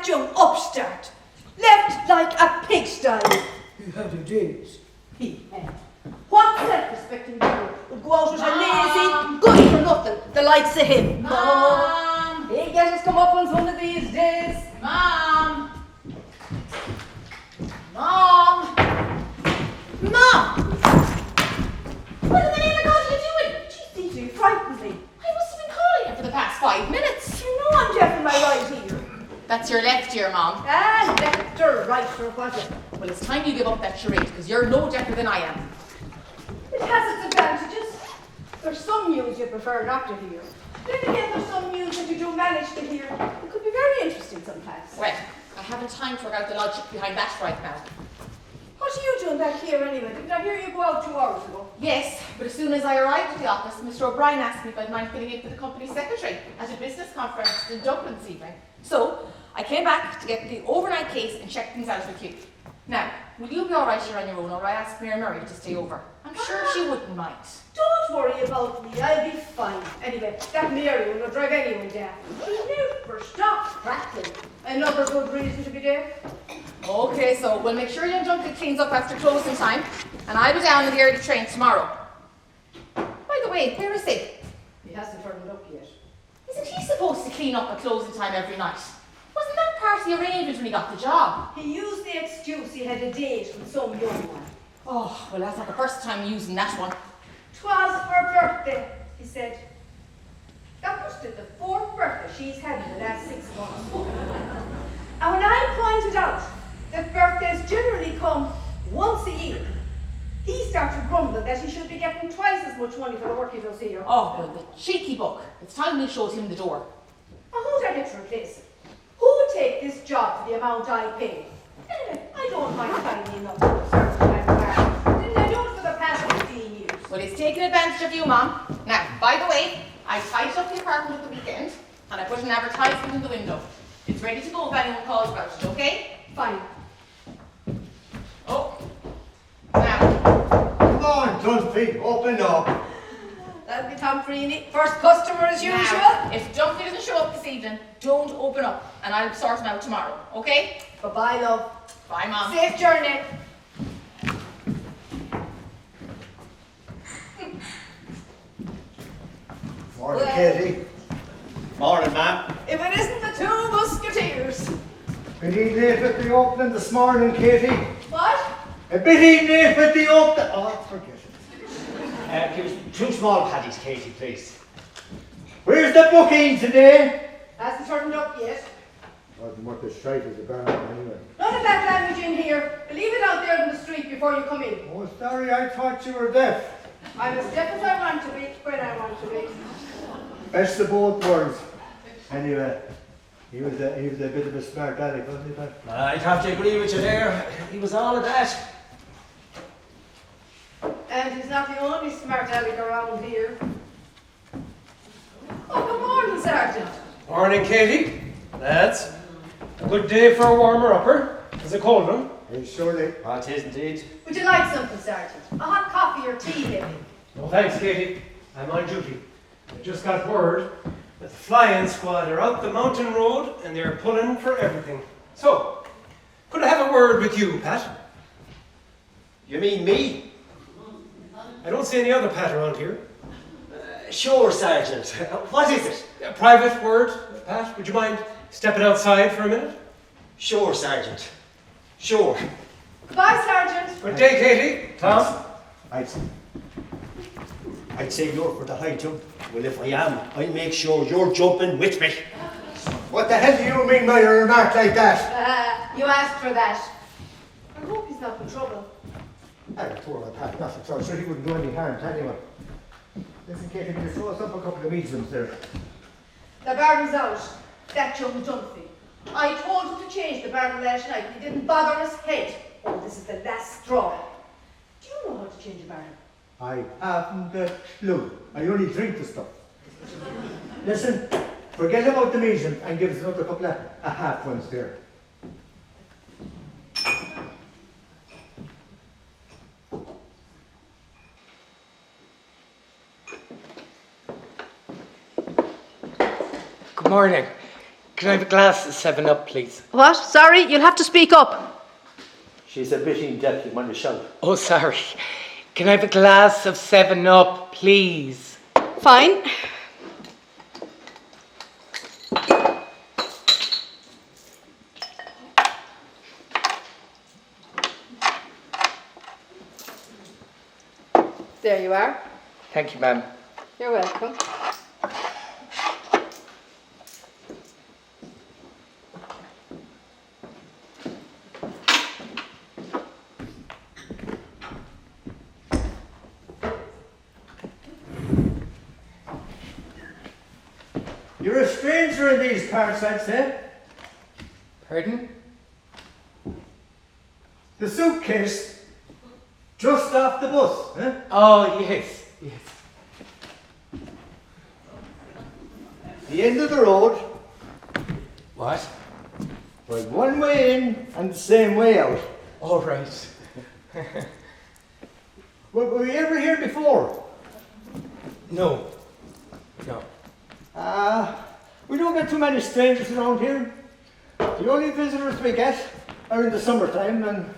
that young upstart. Left like a pigsty. He had a days. He had. What self-respecting girl would go out with a lazy, good for nothing, the likes of him? Mom! He'll get his comeuppance one of these days. Mom! Mom! Mom! What in the name of God are you doing? Gee, Peter, you frightened me. I must have been calling you for the past 5 minutes. You know I'm deaf in my right ear. That's your left ear, Mom. And left or right or whatever. Well, it's time you give up that charade, because you're no deafer than I am. It has its advantages. There's some news you prefer not to hear. Then again, there's some news that you do manage to hear. It could be very interesting sometimes. Well, I haven't time to work out the logic behind that right now. What are you doing back here anyway? Didn't I hear you go out 2 hours ago? Yes, but as soon as I arrived at the office, Mr. O'Brien asked me if I'd mind filling in for the company secretary at a business conference in Dublin this evening. So, I came back to get the overnight case and check things out with you. Now, will you be alright here on your own, or I ask Mary Murray to stay over? I'm sure she wouldn't mind. Don't worry about me, I'll be fine. Anyway, that Mary will not drive anyone down. She never stops prattling. Another good reason to be there. Okay, so we'll make sure young Duncan cleans up after closing time, and I'll be down in the early train tomorrow. By the way, where is he? He hasn't turned up yet. Isn't he supposed to clean up at closing time every night? Wasn't that part of the arrangement when he got the job? He used the excuse he had a date with some young one. Oh, well, that's not the first time using that one. 'Twas her birthday, he said. That must be the 4th birthday she's had in the last 6 months. And when I pointed out that birthdays generally come once a year, he started grumbling that he should be getting twice as much money for the work he does here. Oh, well, the cheeky buck. It's time we showed him the door. And who'd I get to replace him? Who would take this job for the amount I pay? Anyway, I don't mind finding enough for a certain time of hour. Didn't I do it for the past 15 years? Well, he's taking advantage of you, Mom. Now, by the way, I tidied up the apartment at the weekend, and I put an advertisement in the window. It's ready to go if anyone calls about it, okay? Fine. Oh. Now. Come on, Dunphy, open up. That'll be Tom Freeney. First customer as usual. Now, if Dunphy doesn't show up this evening, don't open up, and I'll sort him out tomorrow, okay? Bye-bye, love. Bye, Mom. Safe journey. Morning, Well. Katie. Morning, ma'am. If it isn't the 2 musketeers. Bit late at the opening this morning, Katie. What? A bit late at the opening. Oh, forget it. Give us 2 small patties, Katie, please. Where's the booking today? Hasn't turned up yet. Wasn't worth the strike as a barn anyway. None of that language in here. Leave it out there in the street before you come in. Oh, sorry, I thought you were deaf. I'm as deaf as I want to be, when I want to be. Best of both worlds. Anyway, he was a bit of a smart aleck, wasn't he, Pat? I'd have to agree with you there. He was all of that. And he's not the only smart aleck around here. Oh, good morning, Sergeant. Morning, Katie. Lads. A good day for a warmer upper. Is it cold one? Hey, surely. Oh, it is indeed. Would you like something, Sergeant? A hot coffee or tea, maybe? No thanks, Katie. I'm on duty. I just got word that the flying squad are out the mountain road and they're pulling for everything. So, could I have a word with you, Pat? You mean me? I don't see any other Pat around here. Sure, Sergeant. What is it? A private word, Pat? Would you mind stepping outside for a minute? Sure, Sergeant. Sure. Goodbye, Sergeant. Good day, Katie. Tom? I'd say you're for the high jump. Well, if I am, I'll make sure you're jumping with me. What the hell do you mean by a remark like that? You asked for that. I hope he's not in trouble. I poor old Pat, not at all. Sure, he wouldn't do any harm to anyone. Listen, Katie, can you throw us up a couple of mediums there? The barrel's out. That young Dunphy. I told him to change the barrel last night. He didn't bother his head. Oh, this is the last straw. Do you know how to change a barrel? I haven't a clue. I only drink the stuff. Listen, forget about the medium and give us another couple of half ones there. Good morning. Can I have a glass of 7-Up, please? What? Sorry, you'll have to speak up. She's a bit in depth, you want to shout. Oh, sorry. Can I have a glass of 7-Up, please? Fine. There you are. Thank you, ma'am. You're welcome. You're a stranger in these parts, I'd say. Pardon? The suitcase just off the bus, eh? Oh, yes, yes. The end of the road, What? but one way in and the same way out. All right. Were you ever here before? No. No. We don't get too many strangers around here. The only visitors we get are in the summertime and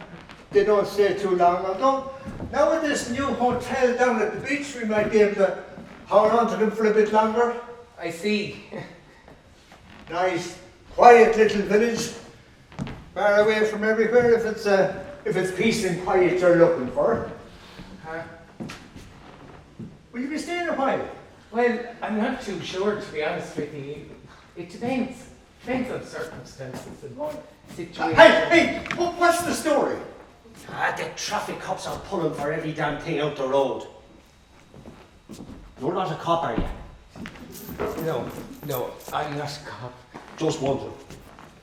they don't stay too long. Although now with this new hotel down at the beach, we might be able to hold on to them for a bit longer. I see. Nice, quiet little village, far away from everywhere. If it's peace and quiet you're looking for. Huh? Will you be staying a while? Well, I'm not too sure, to be honest with you. It depends. Depends on circumstances and situation. Hey, what's the story? The traffic cops are pulling for every damn thing out the road. You're not a cop, are you? No, I'm not a cop. Just wondering.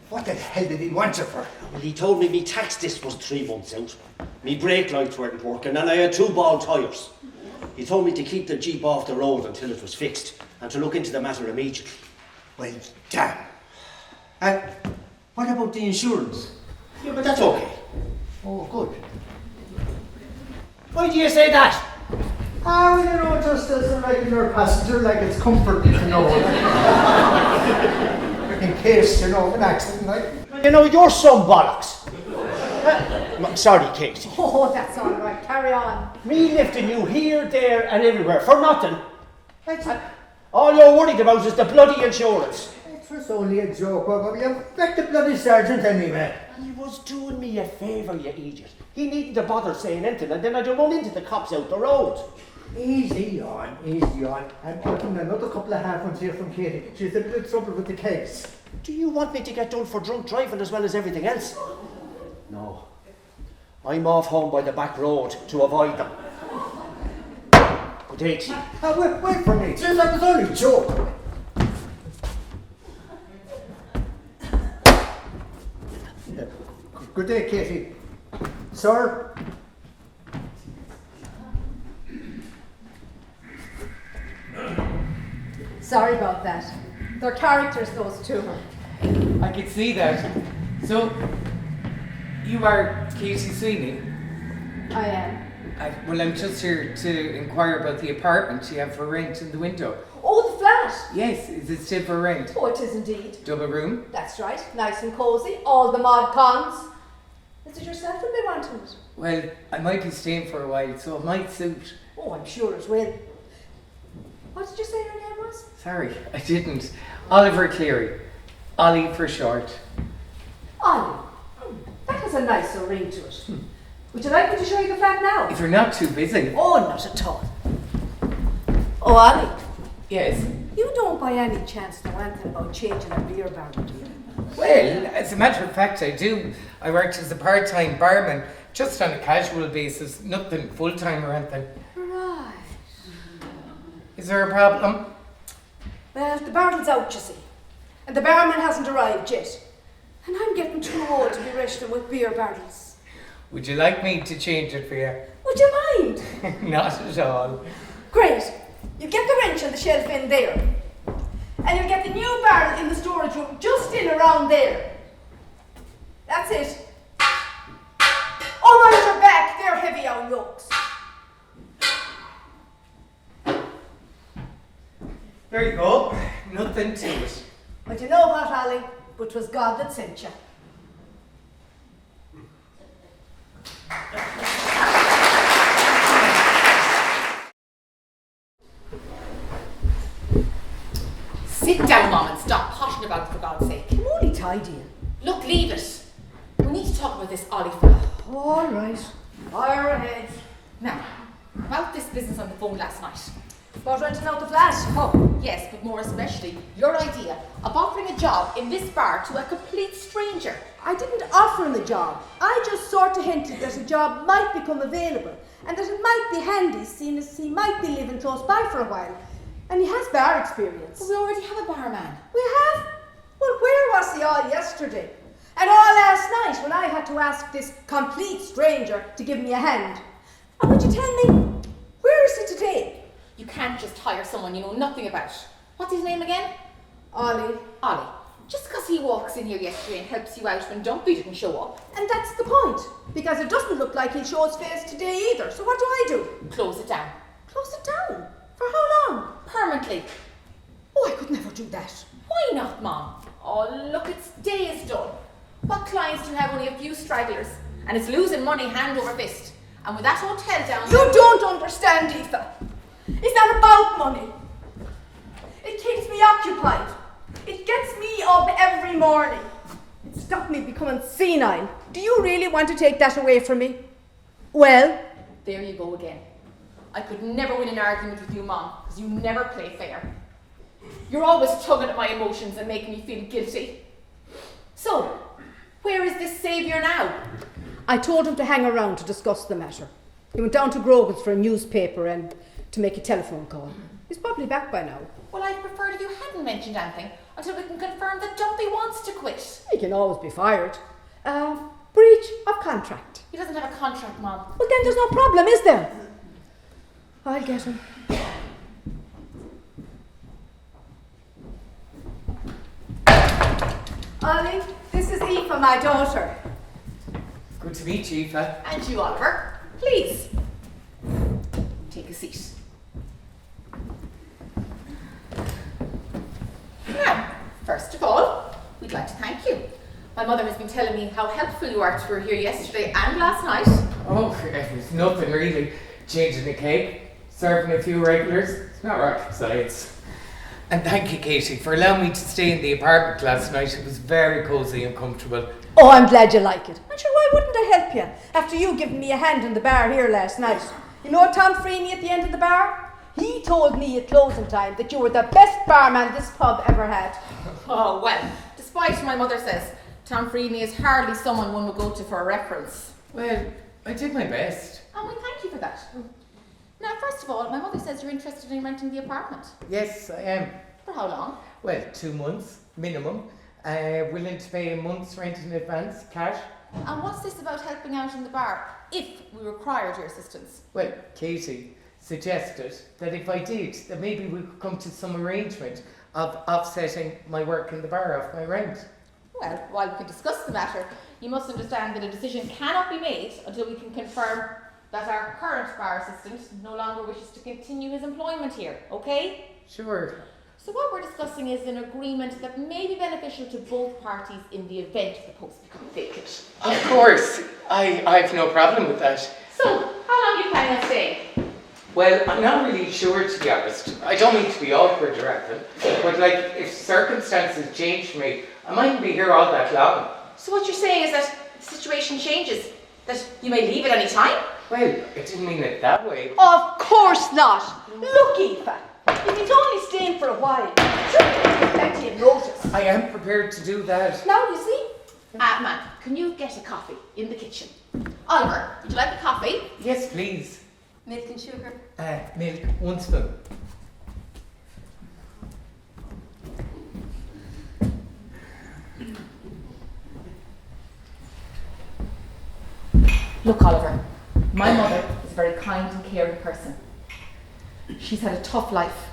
What the hell did he want you for? Well, he told me my tax disc was 3 months out. Me brake lights weren't working and I had 2 bald tyres. He told me to keep the Jeep off the road until it was fixed and to look into the matter immediately. Well, damn. And what about the insurance? Yeah, but that's okay. Oh, good. Why do you say that? Well, you know, just as a regular passenger, like it's comforting to know. In case, you know, of an accident, like. You know, you're some bollocks. Sorry, Katie. Oh, that's all right. Carry on. Me lifting you here, there and everywhere for nothing. All you're worried about is the bloody insurance. It was only a joke, but you back the bloody sergeant anyway. He was doing me a favour, you idiot. He needn't to bother saying anything and then I'd run into the cops out the road. Easy on. I'm getting another couple of half ones here from Katie. She's a bit of trouble with the case. Do you want me to get done for drunk driving as well as everything else? No. I'm off home by the back road to avoid them. Good day to you. Wait for me. Jeez, that was only a joke. Yeah. Good day, Katie. Sir? Sorry about that. They're characters, those two. I could see that. So, you are Katie Sweeney? I am. Well, I'm just here to inquire about the apartment you have for rent in the window. Oh, the flat. Yes, is it still for rent? Oh, it is indeed. Double room? That's right. Nice and cosy. All the mod cons. Is it yourself that they wanted it? Well, I might be staying for a while, so it might suit. Oh, I'm sure it will. What did you say your name was? Sorry, I didn't. Oliver Cleary. Ollie for short. Ollie. That has a nicer ring to it. Would you like me to show you the flat now? If you're not too busy. Oh, not at all. Oh, Ollie, Yes. you don't by any chance know anything about changing a beer barrel, do you? Well, as a matter of fact, I do. I worked as a part-time barman, just on a casual basis, nothing full-time or anything. Right. Is there a problem? Well, the barrel's out, you see. And the barman hasn't arrived yet. And I'm getting too old to be resting with beer barrels. Would you like me to change it for you? Would you mind? Not at all. Great. You get the wrench and the shelf in there. And you'll get the new barrel in the storage room just in around there. That's it. Oh, mind your back. They're heavy on yokes. There you go. Nothing to it. But you know what, Ollie? It was God that sent you. Sit down, Mom, and stop pottering about it, for God's sake. I'm only tidying. Look, leave it. We need to talk about this Ollie fella. All right. Fire ahead. Now, about this business on the phone last night. About renting out the flat. Oh, yes, but more especially your idea of offering a job in this bar to a complete stranger. I didn't offer him the job. I just sort of hinted that a job might become available and that it might be handy, seeing as he might be living close by for a while. And he has bar experience. But we already have a barman. We have? Well, where was he all yesterday? And all last night when I had to ask this complete stranger to give me a hand. And would you tell me, where is he today? You can't just hire someone you know nothing about. What's his name again? Ollie. Ollie. Just because he walks in here yesterday and helps you out when Dumpy didn't show up. And that's the point. Because it doesn't look like he'll show his face today either. So what do I do? Close it down. Close it down? For how long? Permanently. Oh, I could never do that. Why not, Mom? Oh, look, its day is done. What clients do have only a few stragglers? And it's losing money hand over fist. And with that hotel down You don't understand, Aoife. It's not about money. It keeps me occupied. It gets me up every morning. It stopped me becoming senile. Do you really want to take that away from me? Well, There you go again. I could never win an argument with you, Mom, because you never play fair. You're always tugging at my emotions and making me feel guilty. So, where is this saviour now? I told him to hang around to discuss the matter. He went down to Grogan's for a newspaper and to make a telephone call. He's probably back by now. Well, I'd prefer if you hadn't mentioned anything until we can confirm that Dumpy wants to quit. He can always be fired. Breach of contract. He doesn't have a contract, Mom. Well, then there's no problem, is there? I'll get him. Ollie, this is Aoife, my daughter. Good to meet you, Aoife. And you, Oliver. Please. Take a seat. Now, first of all, we'd like to thank you. My mother has been telling me how helpful you are to her here yesterday and last night. Oh, it was nothing really. Changing the cake, serving a few regulars. It's not rocket science. And thank you, Katie, for allowing me to stay in the apartment last night. It was very cosy and comfortable. Oh, I'm glad you like it. And sure, why wouldn't I help you? After you giving me a hand in the bar here last night. You know Tom Freeney at the end of the bar? He told me at closing time that you were the best barman this pub ever had. Oh, well, despite what my mother says, Tom Freeney is hardly someone one would go to for a reference. Well, I did my best. And we thank you for that. Now, first of all, my mother says you're interested in renting the apartment. Yes, I am. For how long? Well, 2 months, minimum. Willing to pay a month's rent in advance, cash. And what's this about helping out in the bar, if we required your assistance? Well, Katie suggested that if I did, that maybe we could come to some arrangement of offsetting my work in the bar off my rent. Well, while we can discuss the matter, you must understand that a decision cannot be made until we can confirm that our current bar assistant no longer wishes to continue his employment here, okay? Sure. So what we're discussing is an agreement that may be beneficial to both parties in the event the post becomes vacant. Of course, I've no problem with that. So, how long are you planning on staying? Well, I'm not really sure, to be honest. I don't mean to be awkward or anything, but like, if circumstances change for me, I mightn't be here all that long. So what you're saying is that the situation changes, that you may leave at any time? Well, I didn't mean it that way. Of course not. Look, Aoife, if he's only staying for a while, sure, give plenty of notice. I am prepared to do that. Now, you see, Man, can you get a coffee in the kitchen? Oliver, would you like a coffee? Yes, please. milk and sugar. Milk, 1 spoon. Look, Oliver, my mother is a very kind and caring person. She's had a tough life,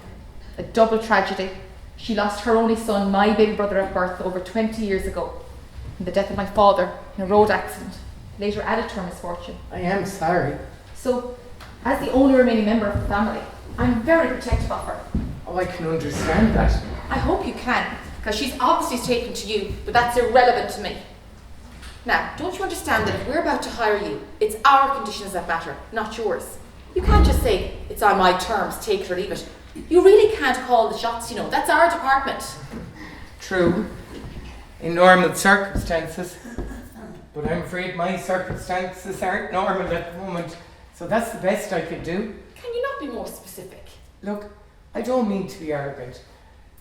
a double tragedy. She lost her only son, my baby brother, at birth over 20 years ago, and the death of my father in a road accident later added to her misfortune. I am sorry. So, as the only remaining member of the family, I'm very protective of her. Oh, I can understand that. I hope you can, because she's obviously taken to you, but that's irrelevant to me. Now, don't you understand that if we're about to hire you, it's our conditions that matter, not yours? You can't just say, it's on my terms, take it or leave it. You really can't call the shots, you know. That's our department. True, in normal circumstances. But I'm afraid my circumstances aren't normal at the moment. So that's the best I can do. Can you not be more specific? Look, I don't mean to be arrogant.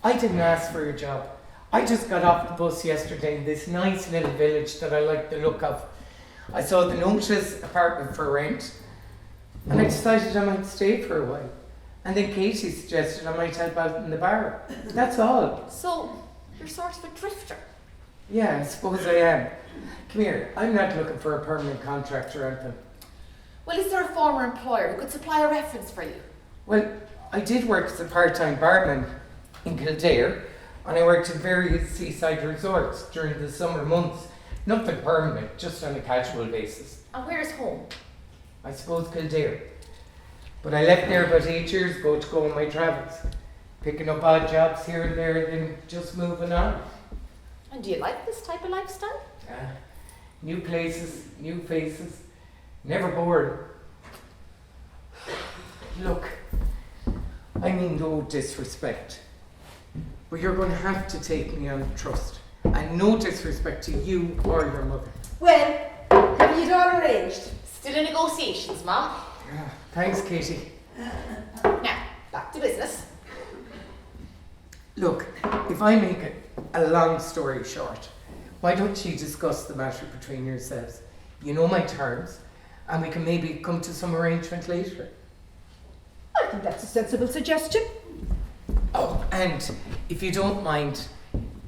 I didn't ask for a job. I just got off the bus yesterday in this nice little village that I like the look of. I saw the notice apartment for rent, and I decided I might stay for a while. And then Katie suggested I might help out in the bar. That's all. So, you're sort of a drifter. Yeah, I suppose I am. Come here, I'm not looking for a permanent contract or anything. Well, is there a former employer who could supply a reference for you? Well, I did work as a part-time barman in Kildare, and I worked at various seaside resorts during the summer months. Nothing permanent, just on a casual basis. And where's home? I suppose Kildare. But I left there about 8 years ago to go on my travels, picking up odd jobs here and there, and then just moving on. And do you like this type of lifestyle? New places, new faces, never bored. Look, I mean no disrespect, but you're going to have to take me on trust, and no disrespect to you or your mother. Well, have you it all arranged? Still in negotiations, Mum. Thanks, Katie. Now, back to business. Look, if I make it a long story short, why don't you discuss the matter between yourselves? You know my terms, and we can maybe come to some arrangement later. I think that's a sensible suggestion. Oh, and if you don't mind,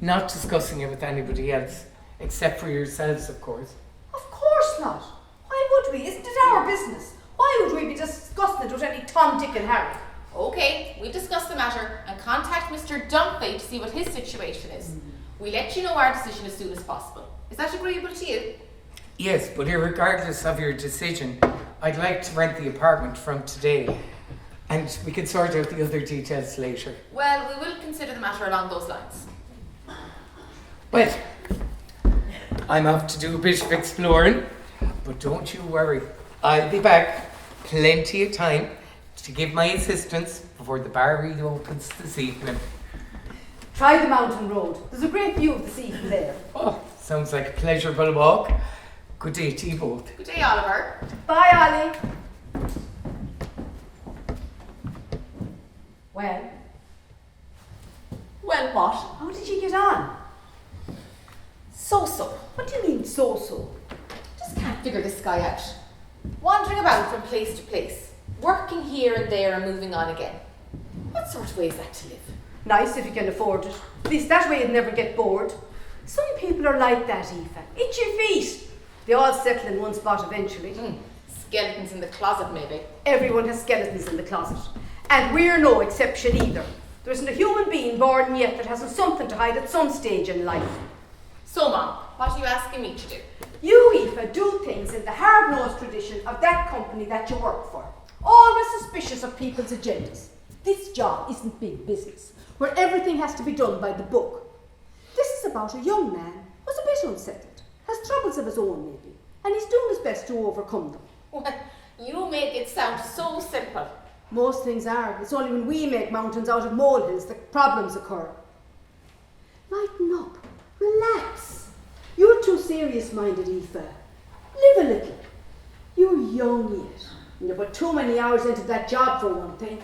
not discussing it with anybody else, except for yourselves, of course. Of course not. Why would we? Isn't it our business? Why would we be discussing it with any Tom, Dick and Harry? Okay, we'll discuss the matter and contact Mr. Dunphy to see what his situation is. We'll let you know our decision as soon as possible. Is that agreeable to you? Yes, but irregardless of your decision, I'd like to rent the apartment from today, and we can sort out the other details later. Well, we will consider the matter along those lines. Well, I'm off to do a bit of exploring, but don't you worry. I'll be back plenty of time to give my assistance before the bar reopens this evening. Try the mountain road. There's a great view of the sea from there. Oh, sounds like a pleasurable walk. Good day to you both. Good day, Oliver. Bye, Ollie. Well, Well, what? how did you get on? So-so. What do you mean, so-so? Just can't figure this guy out. Wandering about from place to place, working here and there and moving on again. What sort of way is that to live? Nice if you can afford it. At least that way you'd never get bored. Some people are like that, Aoife. Itchy feet. They all settle in one spot eventually. Skeletons in the closet, maybe. Everyone has skeletons in the closet. And we're no exception either. There isn't a human being born yet that hasn't something to hide at some stage in life. So, Mom, what are you asking me to do? You, Aoife, do things in the hard-nosed tradition of that company that you work for. Always suspicious of people's agendas. This job isn't big business, where everything has to be done by the book. This is about a young man who's a bit unsettled, has troubles of his own maybe, and he's doing his best to overcome them. Well, you make it sound so simple. Most things are. It's only when we make mountains out of molehills that problems occur. Lighten up. Relax. You're too serious-minded, Aoife. Live a little. You're young yet, and you put too many hours into that job for one thing.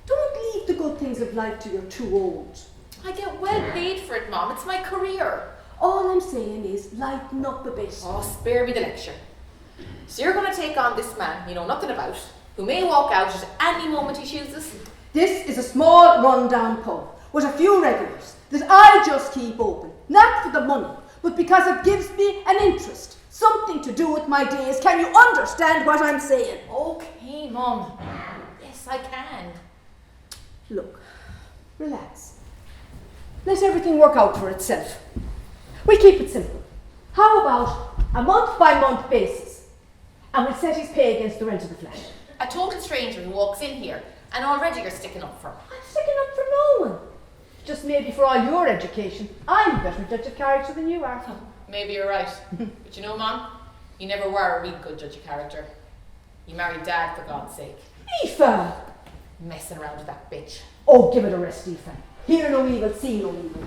Don't leave the good things of life till you're too old. I get well paid for it, Mom. It's my career. All I'm saying is lighten up a bit. Oh, spare me the lecture. So you're going to take on this man you know nothing about, who may walk out at any moment he chooses? This is a small run-down pub with a few regulars that I just keep open, not for the money, but because it gives me an interest, something to do with my days. Can you understand what I'm saying? Okay, Mom. Yes, I can. Look, relax. Let everything work out for itself. We keep it simple. How about a month-by-month basis? And we'll set his pay against the rent of the flat. A total stranger who walks in here, and already you're sticking up for him. I'm sticking up for no one. just maybe for all your education, I'm a better judge of character than you are. Maybe you're right. But you know, Mom, you never were a real good judge of character. You married Dad, for God's sake. Aoife! Messing around with that bitch. Oh, give it a rest, Aoife. Hear no evil, see no evil.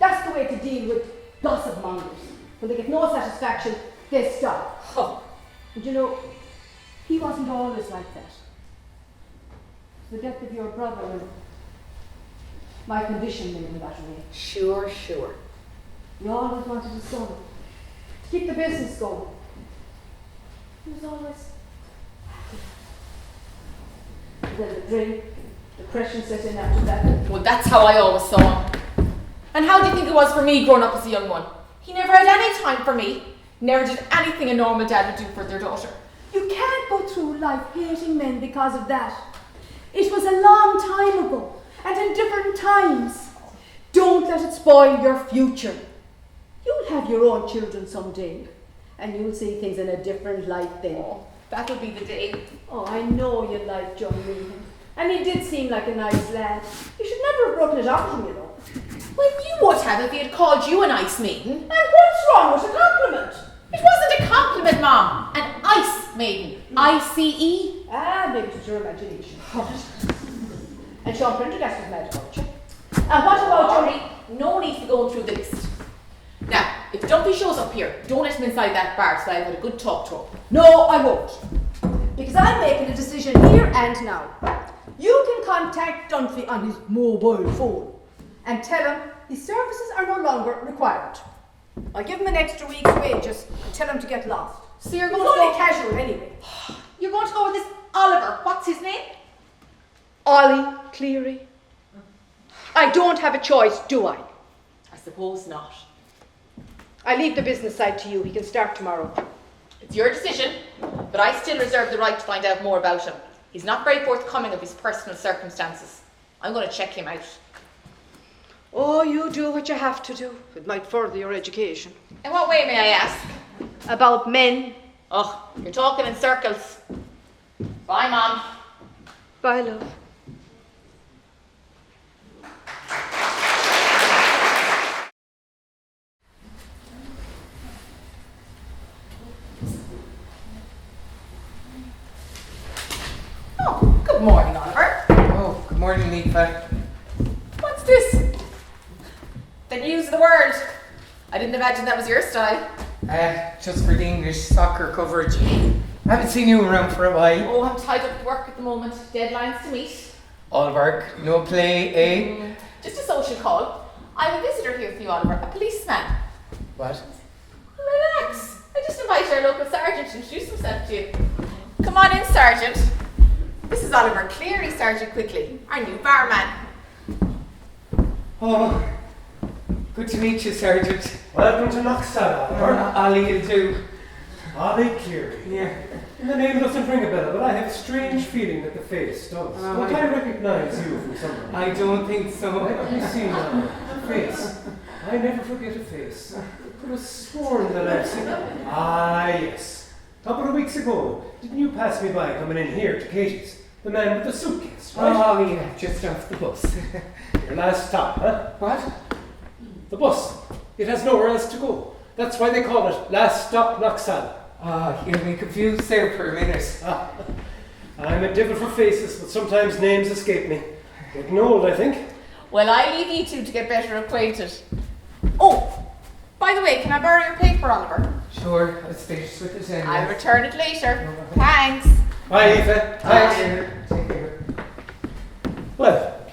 That's the way to deal with gossip mongers. When they get no satisfaction, they stop. Oh. And you know, he wasn't always like that. The death of your brother and my condition made me that way. Sure. We always wanted a son to keep the business going. He was always happy. And then the drink, depression set in after that. Well, that's how I always saw him. And how do you think it was for me growing up as a young one? He never had any time for me. Never did anything a normal dad would do for their daughter. You can't go through life hating men because of that. It was a long time ago, and in different times. Don't let it spoil your future. You'll have your own children someday, and you'll see things in a different light then. Oh, that'll be the day. Oh, I know you like John Meehan, and he did seem like a nice lad. You should never have broken it off him, you know. Well, you would have if he had called you a nice maiden. And what's wrong with a compliment? It wasn't a compliment, Mom. An ice maiden. I-C-E. Ah, maybe it was your imagination. And Sean Prendergast was mad about you. And what about Sorry, no need to go through the list. Now, if Dumpy shows up here, don't let him inside that bar till I've had a good talk to him. No, I won't. Because I'm making a decision here and now. You can contact Dunphy on his mobile phone and tell him his services are no longer required. I'll give him an extra week's wages and tell him to get lost. So you're He's going to only go... casual anyway. You're going to go with this Oliver. What's his name? Ollie Cleary. I don't have a choice, do I? I suppose not. I leave the business side to you. He can start tomorrow. It's your decision, but I still reserve the right to find out more about him. He's not very forthcoming of his personal circumstances. I'm going to check him out. Oh, you do what you have to do. It might further your education. In what way, may I ask? About men. Oh, you're talking in circles. Bye, Mom. Bye, love. Oh, good morning, Oliver. Oh, good morning, Aoife. What's this? The news of the world. I didn't imagine that was your style. Just for the English soccer coverage. I haven't seen you around for a while. Oh, I'm tied up with work at the moment. Deadlines to meet. All work, no play, eh? Just a social call. I have a visitor here for you, Oliver. A policeman. What? Relax. I just invited our local sergeant to introduce himself to you. Come on in, Sergeant. This is Oliver Cleary, Sergeant Quickly, our new barman. Oh, good to meet you, Sergeant. Welcome to Knocksala. Ollie, you do. Ollie Carey. Yeah. The name doesn't ring a bell, but I have a strange feeling that the face does. Don't I recognise you from somewhere? I don't think so. Let me see now. Face. I never forget a face. I could have sworn that I've seen it. Ah, yes. A couple of weeks ago, didn't you pass me by coming in here to Katie's? The man with the suitcase, right? Oh, yeah, just off the bus. Your last stop, huh? What? The bus. It has nowhere else to go. That's why they call it Last Stop Knocksala. Oh, you had me confused there for a minute. Ah, I'm a devil for faces, but sometimes names escape me. Getting old, I think. Well, I leave you two to get better acquainted. Oh, by the way, can I borrow your paper, Oliver? Sure, I was finished with it anyway. I'll return it later. Thanks. Bye, Aoife. Take care. Take care. Well,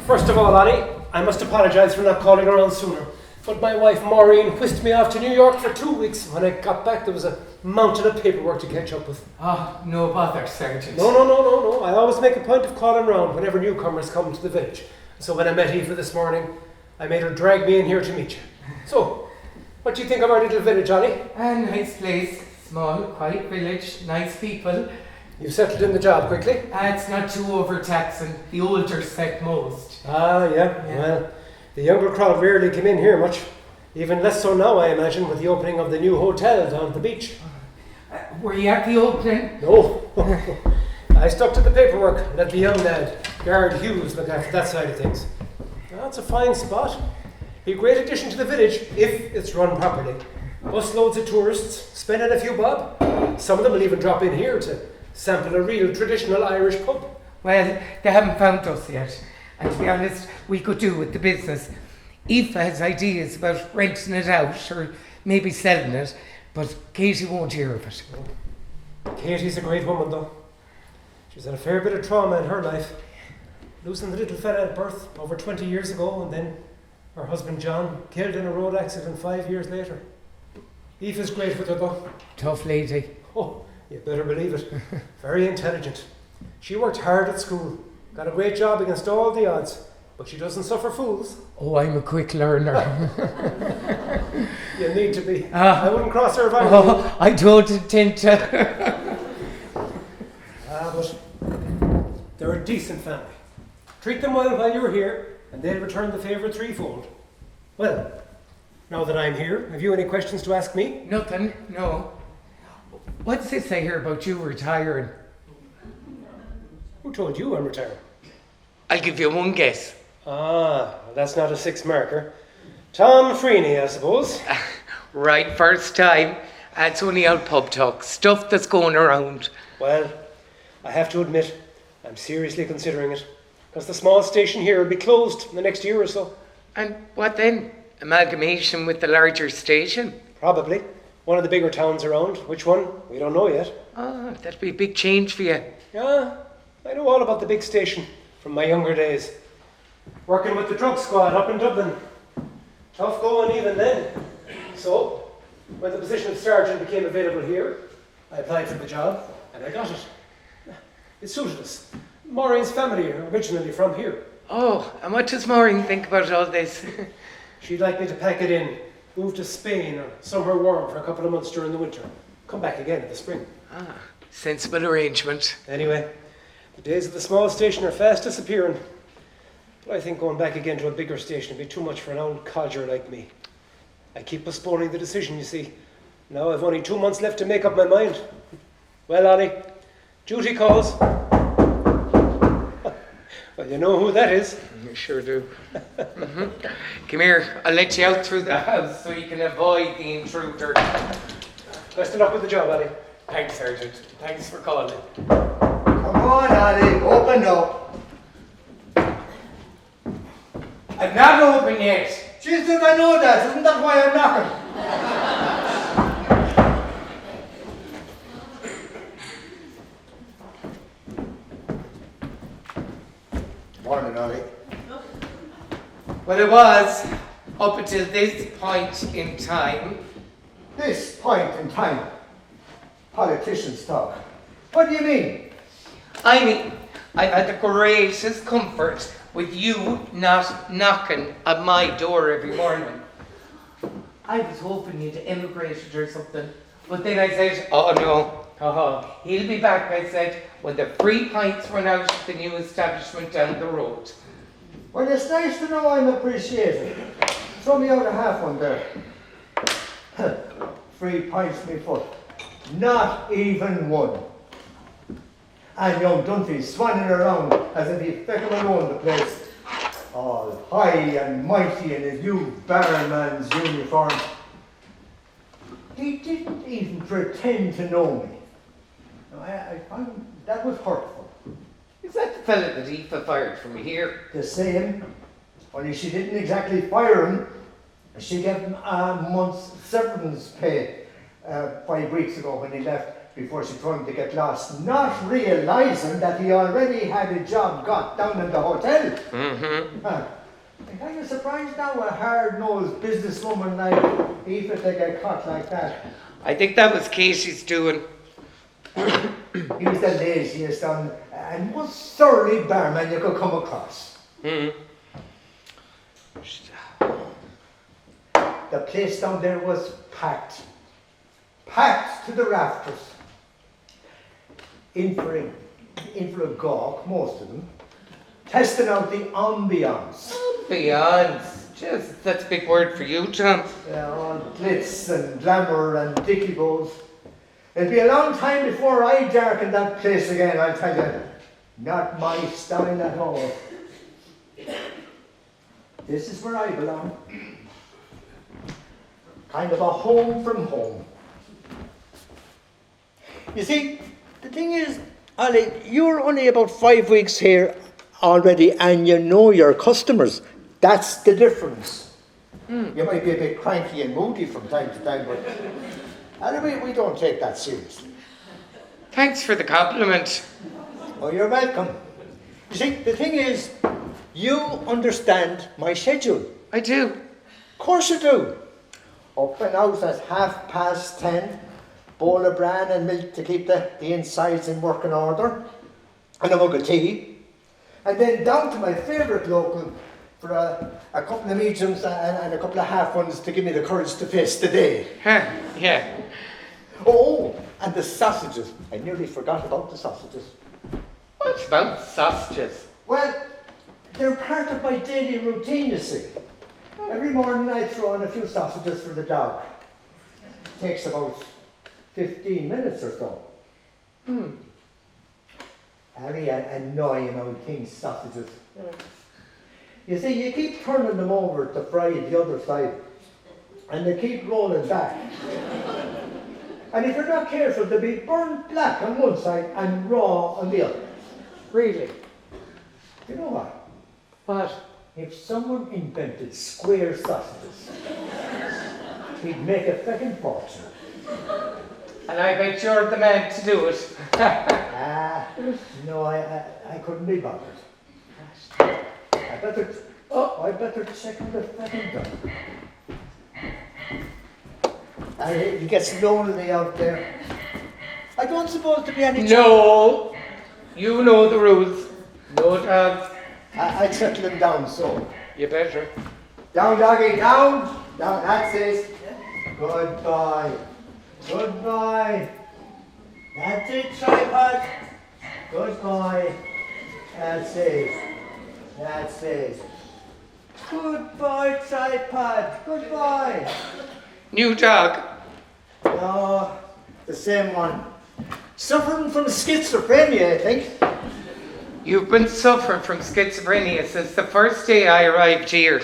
first of all, Ollie, I must apologise for not calling around sooner. But my wife Maureen whisked me off to New York for 2 weeks. When I got back, there was a mountain of paperwork to catch up with. Oh, no bother, Sergeant. No. I always make a point of calling round whenever newcomers come to the village. So when I met Aoife this morning, I made her drag me in here to meet you. So, what do you think of our little village, Ollie? A nice place. Small, quiet village. Nice people. You've settled in the job quickly? It's not too overtaxing. The older set most. Ah, yeah. Well, the younger crowd rarely come in here much. Even less so now, I imagine, with the opening of the new hotel down at the beach. Were you at the opening? No. I stuck to the paperwork. Let the young lad, Garrett Hughes, look after that side of things. It's a fine spot. Be a great addition to the village if it's run properly. Bus loads of tourists, spending a few bob. Some of them will even drop in here to sample a real traditional Irish pub. Well, they haven't found us yet. And to be honest, we could do with the business. Aoife has ideas about renting it out or maybe selling it, but Katie won't hear of it. Katie's a great woman, though. She's had a fair bit of trauma in her life. Losing the little fella at birth over 20 years ago, and then her husband John killed in a road accident 5 years later. Aoife's great with her, though. Tough lady. Oh, you better believe it. Very intelligent. She worked hard at school, got a great job against all the odds, but she doesn't suffer fools. Oh, I'm a quick learner. You need to be. I wouldn't cross her if I were you. Oh, I don't intend to. But they're a decent family. Treat them well while you're here, and they'll return the favour threefold. Well, now that I'm here, have you any questions to ask me? Nothing, no. What's this I hear about you retiring? Who told you I'm retiring? I'll give you one guess. Well, that's not a 6 marker. Tom Freeney, I suppose. Right, first time. It's only old pub talk, stuff that's going around. Well, I have to admit, I'm seriously considering it, because the small station here will be closed in the next year or so. And what then? Amalgamation with the larger station? Probably. One of the bigger towns around. Which one? We don't know yet. That'd be a big change for you. Yeah, I know all about the big station from my younger days. Working with the drug squad up in Dublin. Tough going even then. So, when the position of sergeant became available here, I applied for the job and I got it. It suited us. Maureen's family are originally from here. Oh, and what does Maureen think about all this? She'd like me to pack it in, move to Spain or somewhere warm for a couple of months during the winter. Come back again in the spring. Sensible arrangement. Anyway, the days of the small station are fast disappearing. But I think going back again to a bigger station would be too much for an old codger like me. I keep postponing the decision, you see. Now I've only 2 months left to make up my mind. Well, Ollie, duty calls. Well, you know who that is. You sure do. Come here, I'll let you out through the house so you can avoid the intruder. Best of luck with the job, Ollie. Thanks, Sergeant. Thanks for calling. Come on, Ali, open up. I'm not open yet. Jeez, did I know that? Isn't that why I'm knocking? Morning, Ollie. Well, it was up until this point in time. This point in time, politicians talk. What do you mean? I mean, I've had the greatest comfort with you not knocking at my door every morning. I was hoping you'd emigrated or something, but then I said, oh no, he'll be back, I said, when the free pints run out of the new establishment down the road. Well, it's nice to know I'm appreciated. Throw me out a half one there. 3 pints me foot. Not even one. And young Dunphy's swanning around as if he feckled alone the place. All high and mighty in his new barman's uniform. He didn't even pretend to know me. I found that was hurtful. Is that the fella that Aoife fired from here? The same, only she didn't exactly fire him. She gave him a month's severance pay 5 weeks ago when he left, before she told him to get lost, not realising that he already had a job got down in the hotel. I'm kind of surprised now a hard-nosed businesswoman like Aoife to get caught like that. I think that was Casey's doing. He was the laziest and most thoroughly barman you could come across. The place down there was packed. Packed to the rafters. In for a gawk, most of them. Testing out the ambience. Ambience? Just that's a big word for you, Tom. All glitz and glamour and dicky bows. It'll be a long time before I darken that place again, I'll tell you. Not my style at all. This is where I belong. Kind of a home from home. You see, the thing is, Ollie, you're only about 5 weeks here already and you know your customers. That's the difference. You might be a bit cranky and moody from time to time, but anyway, we don't take that seriously. Thanks for the compliment. Oh, you're welcome. You see, the thing is, you understand my schedule. I do. Of course you do. Up and out at 10:30, bowl of bran and milk to keep the insides in working order, and a mug of tea. And then down to my favourite local for a couple of mediums and a couple of half ones to give me the courage to face the day. Huh, yeah. Oh, and the sausages. I nearly forgot about the sausages. What about sausages? Well, they're part of my daily routine, you see. Every morning I throw in a few sausages for the dog. Takes about 15 minutes or so. Very annoying old things, sausages. You see, you keep turning them over to fry the other side, and they keep rolling back. And if you're not careful, they'll be burnt black on one side and raw on the other. Really? You know what? What? If someone invented square sausages, he'd make a fucking fortune. And I bet you're the man to do it. No, I couldn't be bothered. I better check on the fucking dog. He gets lonely out there. I don't suppose to be any... No! You know the rules. No dogs. I'd settle him down, so. You better. Down, doggy, down! Down, that's it. Goodbye. Goodbye. That's it, tripod. Goodbye. That's it. That's it. Goodbye, tripod. Goodbye. New dog. No, the same one. Suffering from schizophrenia, I think. You've been suffering from schizophrenia since the first day I arrived here.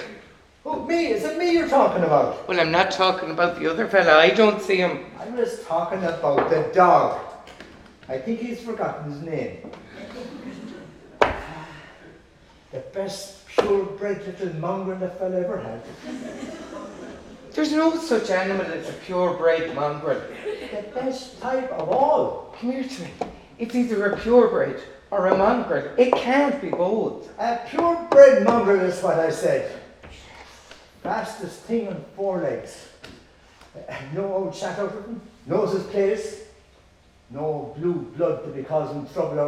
Oh, me? Is it me you're talking about? Well, I'm not talking about the other fella. I don't see him. I was talking about the dog. I think he's forgotten his name. The best purebred little mongrel the fella ever had. There's no such animal as a purebred mongrel. The best type of all. Come here to me. It's either a purebred or a mongrel. It can't be both. A purebred mongrel is what I said. Fastest thing on 4 legs. No old chat out of him. Knows his place. No blue blood to be causing trouble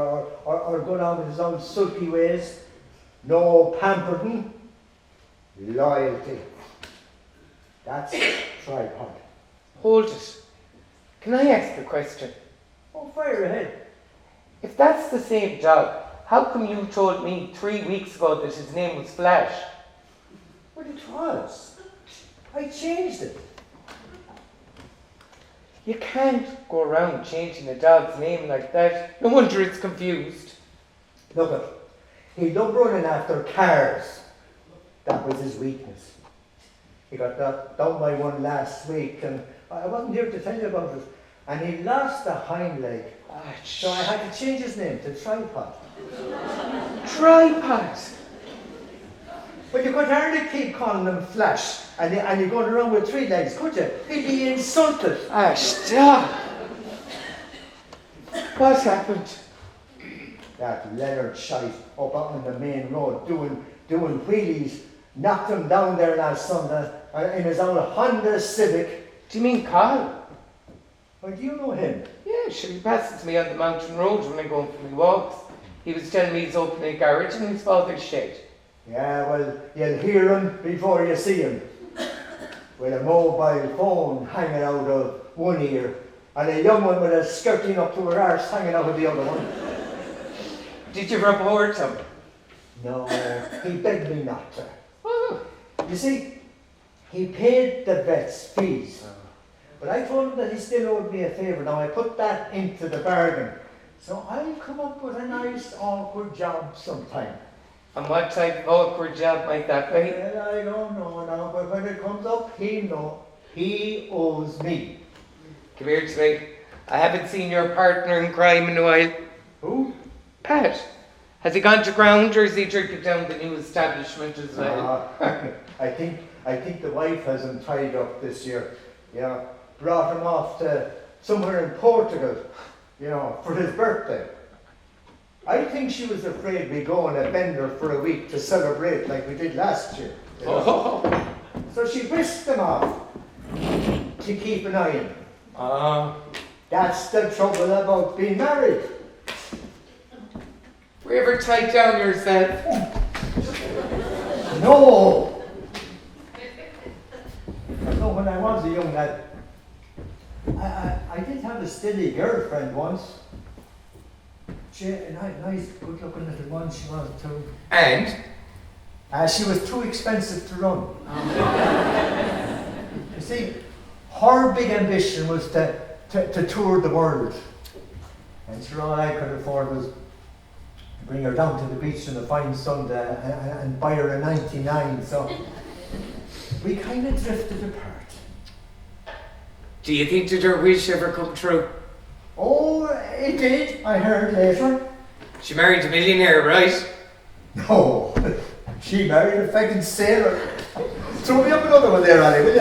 or going on with his own sulky ways. No pampering. Loyalty. That's tripod. Hold it. Can I ask a question? Oh, fire ahead. If that's the same dog, how come you told me 3 weeks ago that his name was Flash? Well, it was. I changed it. You can't go around changing a dog's name like that. No wonder it's confused. Look, he loved running after cars. That was his weakness. He got down by one last week, and I wasn't here to tell you about it. And he lost a hind leg. So I had to change his name to Tripod. Tripod? But you could hardly keep calling him Flash, and you're going around with 3 legs, could you? He'd be insulted. Stop! What happened? That Leonard shite up on the main road doing wheelies knocked him down there last Sunday in his own Honda Civic. Do you mean Carl? Well, do you know him? Yeah, sure, he passes me on the mountain road when I go for my walks. He was telling me he's opening a garage in his father's shed. Yeah, well, you'll hear him before you see him. With a mobile phone hanging out of one ear, and a young one with a skirting up to her arse hanging out of the other one. Did you report him? No, he begged me not to. Oh. You see, he paid the vet's fees. But I told him that he still owed me a favour. Now I put that into the bargain. So I'll come up with a nice awkward job sometime. And what type of awkward job might that be? Well, I don't know now, but when it comes up, he owes me. Come here to me. I haven't seen your partner in crime in a while. Who? Pat. Has he gone to ground or is he drinking down the new establishment as well? I think the wife has him tied up this year. Yeah, brought him off to somewhere in Portugal, for his birthday. I think she was afraid we'd go on a bender for a week to celebrate like we did last year. So she whisked him off to keep an eye on him. That's the trouble about being married. Were you ever tied down yourself? No! No, when I was a young lad, I did have a steady girlfriend once. A nice, good-looking little one she was too. And? She was too expensive to run. You see, her big ambition was to tour the world. And sure, all I could afford was to bring her down to the beach on a fine Sunday and buy her a 99. So we kind of drifted apart. Do you think did her wish ever come true? Oh, it did, I heard later. She married a millionaire, right? No, she married a fucking sailor. Throw me up another one there, Ali, will you?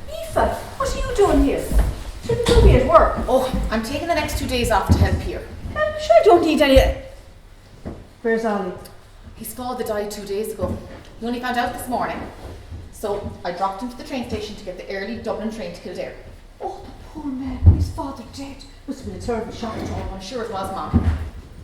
Aoife, what are you doing here? Shouldn't you be at work? Oh, I'm taking the next 2 days off to help here. I'm sure I don't need any... Where's Ollie? His father died 2 days ago. He only found out this morning. So I dropped him to the train station to get the early Dublin train to Kildare. Oh, the poor man. His father dead. Must have been a terrible shock to him. I'm sure it was, Mom.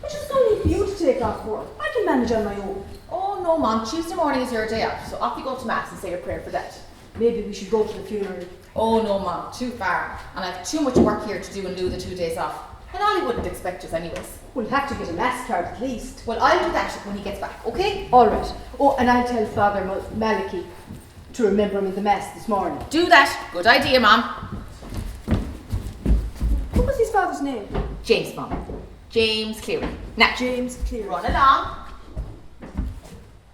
But it's no need for you to take off work. I can manage on my own. Oh no, Mom. Tuesday morning is your day off, so off you go to Mass and say your prayer for that. Maybe we should go to the funeral. Oh no, Mom. Too far. And I have too much work here to do in lieu of the 2 days off. And Ollie wouldn't expect us anyways. We'll have to get a mass card at least. Well, I'll do that when he gets back, okay? All right. Oh, and I'll tell Father Malachy to remember him in the mass this morning. Do that. Good idea, Mom. What was his father's name? James, Mom. James Cleary. Now, James Cleary. run along.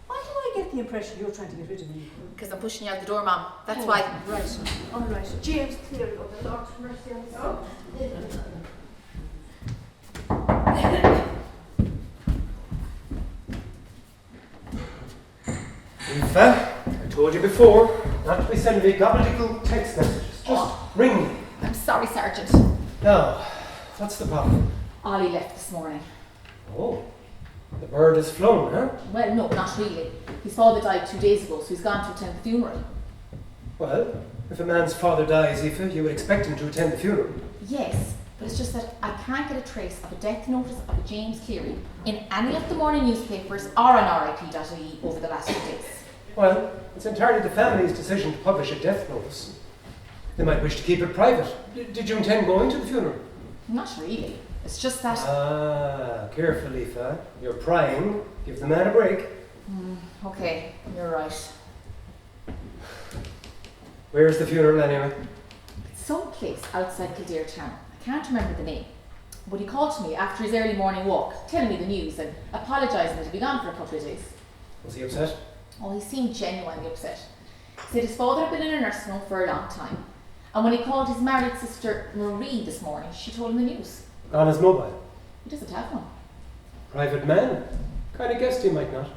Why do I get the impression you're trying to get rid of me? Because I'm pushing you out the door, Mom. That's Oh, why. Right. All right. James Cleary. Oh, the Lord's mercy on us all. Aoife, I told you before not to be sending me gobbledygook text messages. Just ring me. I'm sorry, Sergeant. Now, what's the problem? Ollie left this morning. Oh, the bird has flown, huh? Well, no, not really. His father died 2 days ago, so he's gone to attend the funeral. Well, if a man's father dies, Aoife, you would expect him to attend the funeral. Yes, but it's just that I can't get a trace of a death notice of a James Cleary in any of the morning newspapers or on RIP.ie over the last 2 days. Well, it's entirely the family's decision to publish a death notice. They might wish to keep it private. Did you intend going to the funeral? Not really. It's just that... Ah, careful, Aoife. You're prying. Give the man a break. Okay, you're right. Where's the funeral anyway? It's someplace outside Kildare town. I can't remember the name. But he called to me after his early morning walk, telling me the news and apologising that he'd be gone for a couple of days. Was he upset? Oh, he seemed genuinely upset. He said his father had been in a nursing home for a long time. And when he called his married sister Marie this morning, she told him the news. On his mobile. He doesn't have one. Private man. Kind of guessed he might not.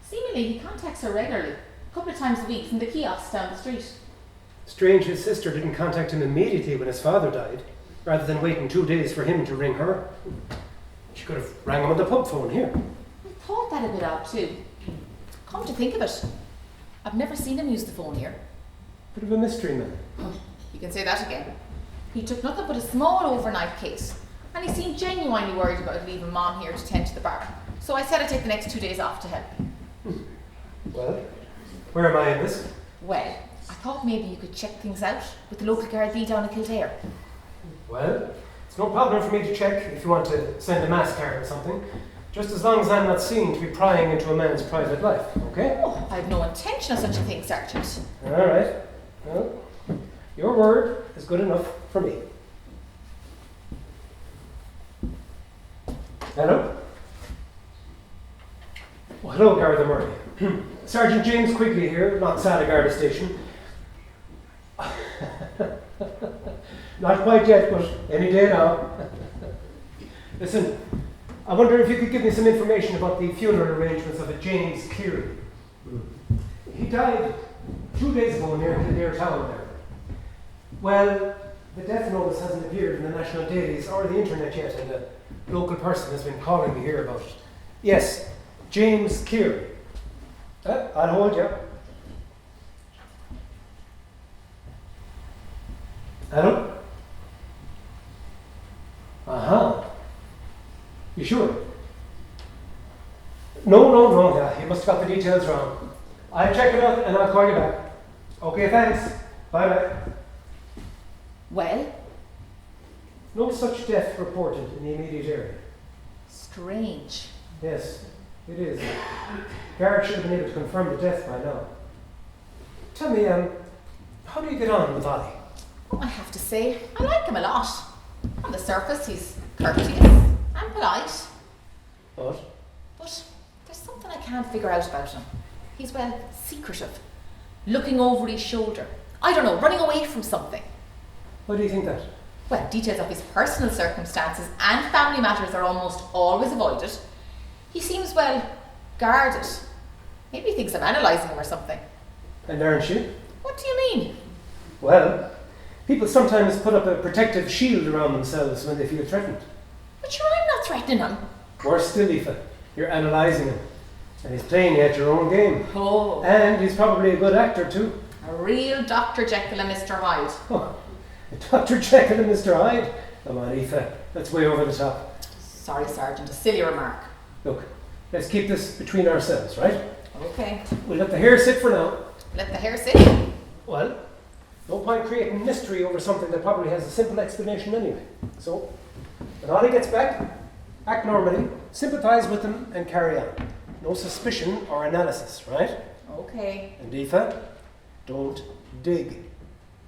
Seemingly, he contacts her regularly, a couple of times a week from the kiosks down the street. Strange his sister didn't contact him immediately when his father died, rather than waiting 2 days for him to ring her. She could have rang him on the pub phone here. I thought that a bit odd too. Come to think of it, I've never seen him use the phone here. Bit of a mystery man. You can say that again. He took nothing but a small overnight case, and he seemed genuinely worried about leaving Mom here to tend to the bar. So I said I'd take the next 2 days off to help. Well, where am I in this? Well, I thought maybe you could check things out with the local Gardaí down in Kildare. Well, it's no problem for me to check if you want to send a mass card or something. Just as long as I'm not seen to be prying into a man's private life, okay? Oh, I've no intention of such a thing, Sergeant. All right. Well, your word is good enough for me. Hello? Well, hello, Garda Murray. Sergeant James Quigley here, Knocksala Garda Station. Not quite yet, but any day now. Listen, I wonder if you could give me some information about the funeral arrangements of a James Carey. He died 2 days ago near town there. Well, the death notice hasn't appeared in the national dailies or the internet yet, and a local person has been calling me here about it. Yes, James Carey. I'll hold you. Hello? Uh-huh. You sure? No, yeah, you must have got the details wrong. I'll check it out and I'll call you back. Okay, thanks. Bye-bye. Well, No such death reported in the immediate area. strange. Yes, it is. Garrett should have been able to confirm the death by now. Tell me, how do you get on with Ollie? Oh, I have to say, I like him a lot. On the surface, he's courteous and polite. What? But there's something I can't figure out about him. He's, well, secretive. Looking over his shoulder. I don't know, running away from something. Why do you think that? Well, details of his personal circumstances and family matters are almost always avoided. He seems, well, guarded. Maybe he thinks I'm analysing him or something. And aren't you? What do you mean? Well, people sometimes put up a protective shield around themselves when they feel threatened. But sure, I'm not threatening him. Worse still, Aoife, you're analysing him. And he's playing you at your own game. Oh, And he's probably a good actor too. a real Dr. Jekyll and Mr. Hyde. Oh, Dr. Jekyll and Mr. Hyde? Come on, Aoife, that's way over the top. Sorry, Sergeant, a silly remark. Look, let's keep this between ourselves, right? Okay, We'll let the hair sit for now. let the hair sit. Well, no point creating mystery over something that probably has a simple explanation anyway. So, when Ollie gets back, act normally, sympathise with him and carry on. No suspicion or analysis, right? Okay. And Aoife, don't dig.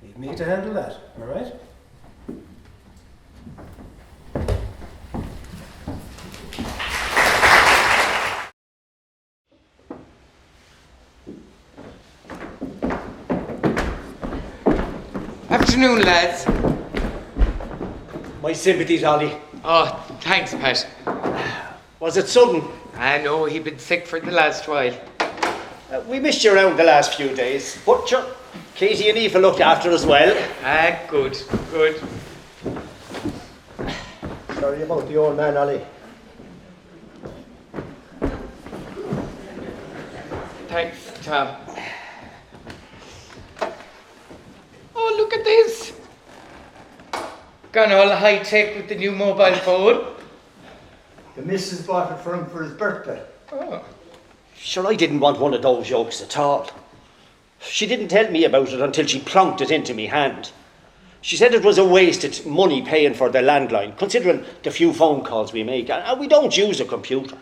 Leave me to handle that, all right? Afternoon, lads. My sympathies, Ollie. Oh, thanks, Pat. Was it sudden? I know he'd been sick for the last while. We missed you around the last few days. But sure, Katie and Aoife looked after us well. Ah, good. Sorry about the old man, Ollie. Thanks, Tom. Oh, look at this. Gone all high tech with the new mobile phone. The missus bought it for him for his birthday. Oh. Sure, I didn't want one of those yokes at all. She didn't tell me about it until she plonked it into me hand. She said it was a wasted money paying for the landline, considering the few phone calls we make, and we don't use a computer.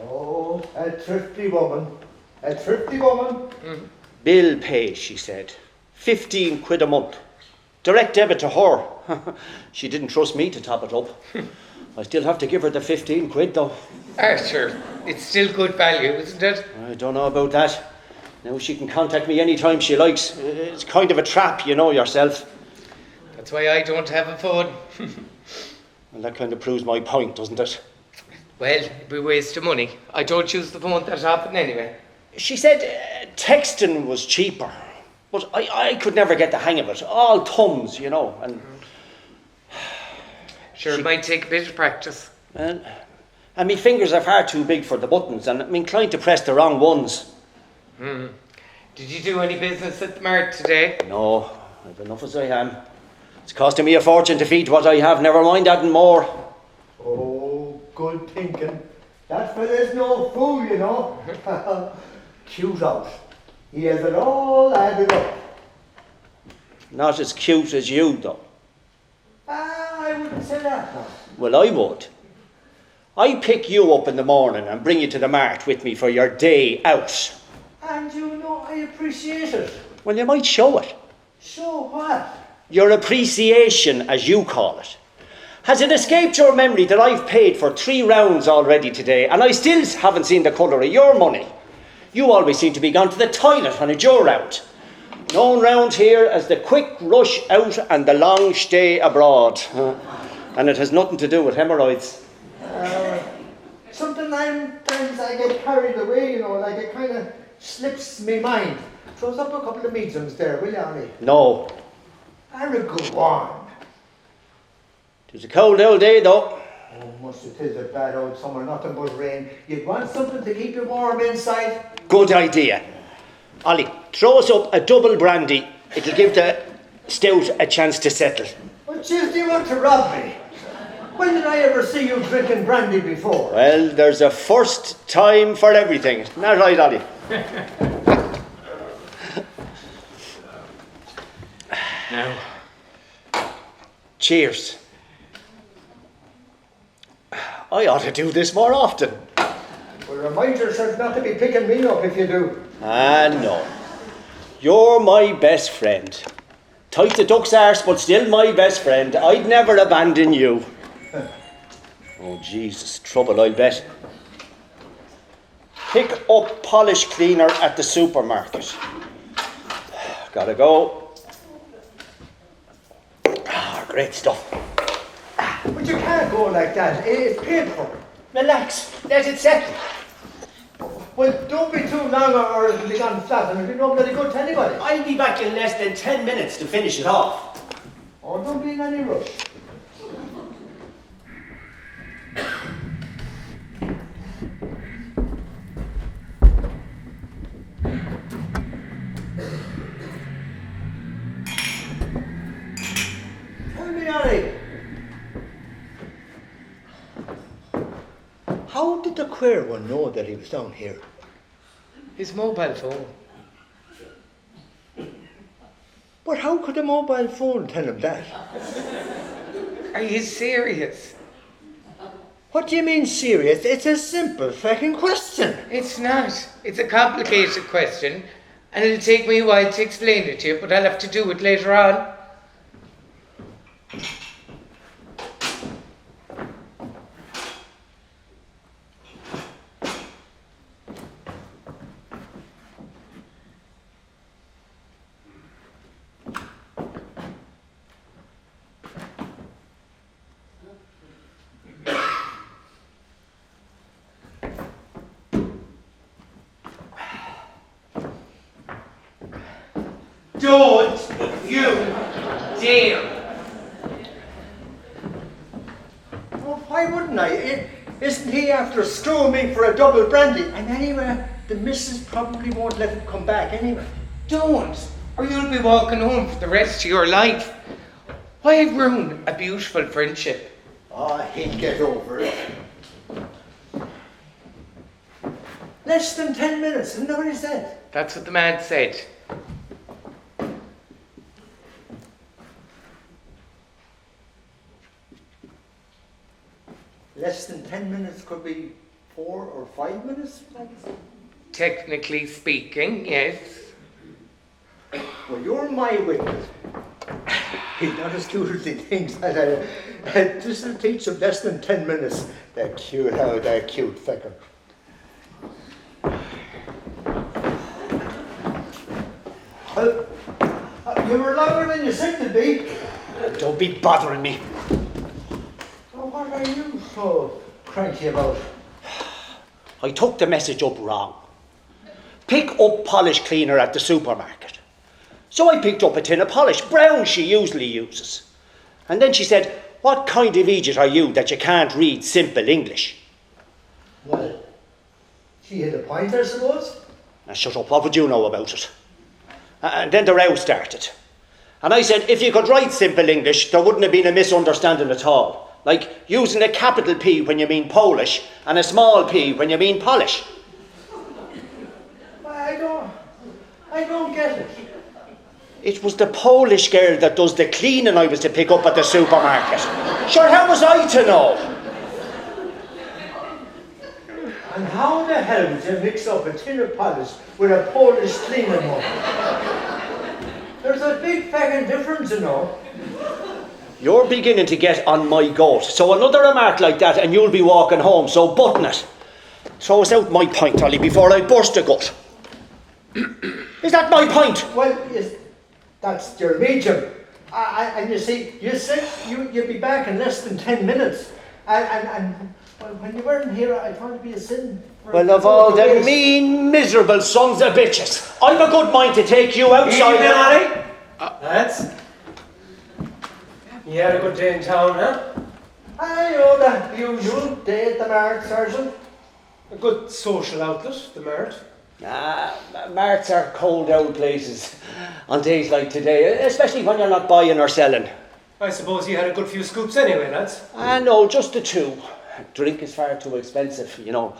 Oh, a thrifty woman. A thrifty woman. Bill pay, she said. 15 quid a month. Direct debit to her. She didn't trust me to top it up. I still have to give her the 15 quid though. Sure. It's still good value, isn't it? I don't know about that. Now she can contact me anytime she likes. It's kind of a trap, you know yourself. That's why I don't have a phone. Well, that kind of proves my point, doesn't it? Well, it'd be a waste of money. I don't use the phone that often anyway. She said texting was cheaper, but I could never get the hang of it. All thumbs, you know, and... Sure, it might take a bit of practice. And my fingers are far too big for the buttons, and I'm inclined to press the wrong ones. Did you do any business at the mart today? No, I've enough as I am. It's costing me a fortune to feed what I have, never mind adding more. Oh, good thinking. That fella's no fool, you know. Cute out. He has it all added up. Not as cute as you, though. I wouldn't say that now. Well, I would. I pick you up in the morning and bring you to the mart with me for your day out. And I appreciate it. Well, you might show it. Show what? Your appreciation, as you call it. Has it escaped your memory that I've paid for 3 rounds already today and I still haven't seen the colour of your money? You always seem to be gone to the toilet when it's your round. Known round here as the quick rush out and the long stay abroad. And it has nothing to do with hemorrhoids. Sometimes I get carried away, like it kind of slips me mind. Throws up a couple of mediums there, will you, Ollie? No. Go on. It's a cold old day, though. Oh, must it is a bad old summer, nothing but rain. You'd want something to keep you warm inside. Good idea. Ollie, throw us up a double brandy. It'll give the stout a chance to settle. What chance do you want to rob me? When did I ever see you drinking brandy before? Well, there's a first time for everything. Isn't that right, Ollie? Now. Cheers. I ought to do this more often. Well, remind yourself not to be picking me up if you do. Ah, no. You're my best friend. Tight the duck's arse, but still my best friend. I'd never abandon you. Oh, Jesus, trouble, I'll bet. Pick up polish cleaner at the supermarket. Gotta go. Great stuff. But you can't go like that. It's paid for. Relax, let it settle. Well, don't be too long or it'll be gone flat and it'll be no bloody good to anybody. I'll be back in less than 10 minutes to finish it off. Oh, don't be in any rush. Tell me, Ollie. How did the queer one know that he was down here? His mobile phone. But how could a mobile phone tell him that? Are you serious? What do you mean serious? It's a simple fucking question. It's not. It's a complicated question, and it'll take me a while to explain it to you, but I'll have to do it later on. Don't you dare! Well, why wouldn't I? Isn't he after screwing me for a double brandy? And anyway, the missus probably won't let him come back anyway. Don't, or you'll be walking home for the rest of your life. Why ruin a beautiful friendship? Oh, he'll get over it. Less than 10 minutes, isn't that what he said? That's what the man said. Less than 10 minutes could be 4 or 5 minutes? Technically speaking, yes. Well, you're my witness. He not as cute as he thinks. This will teach him less than 10 minutes. They're cute, how they're cute, fecker. You were longer than you said to be. Don't be bothering me. Oh, what are you so cranky about? I took the message up wrong. Pick up polish cleaner at the supermarket. So I picked up a tin of polish, brown she usually uses. And then she said, "What kind of idiot are you that you can't read simple English?" Well, she had a point, I suppose. Now shut up, what would you know about it? And then the row started. And I said, if you could write simple English, there wouldn't have been a misunderstanding at all. Like using a capital P when you mean Polish and a small p when you mean polish. I don't get it. It was the Polish girl that does the cleaning I was to pick up at the supermarket. Sure, how was I to know? And how the hell would you mix up a tin of polish with a Polish cleaning mug? There's a big fucking difference, you know. You're beginning to get on my goat. So another remark like that and you'll be walking home, so button it. Throw us out my pint, Ollie, before I burst a gut. Is that my pint? Well, yes, that's your medium. And you see, you said you'd be back in less than 10 minutes. And well, when you weren't here, I thought it'd be a sin. Well, of all the mean, miserable sons of bitches, I've a good mind to take you outside. Evening, Ollie. Lads. You had a good day in town, huh? I know the usual day at the Mart, Sergeant. A good social outlet, the Mart. Marts are cold out places on days like today, especially when you're not buying or selling. I suppose you had a good few scoops anyway, lads. No, just the two. Drink is far too expensive, you know.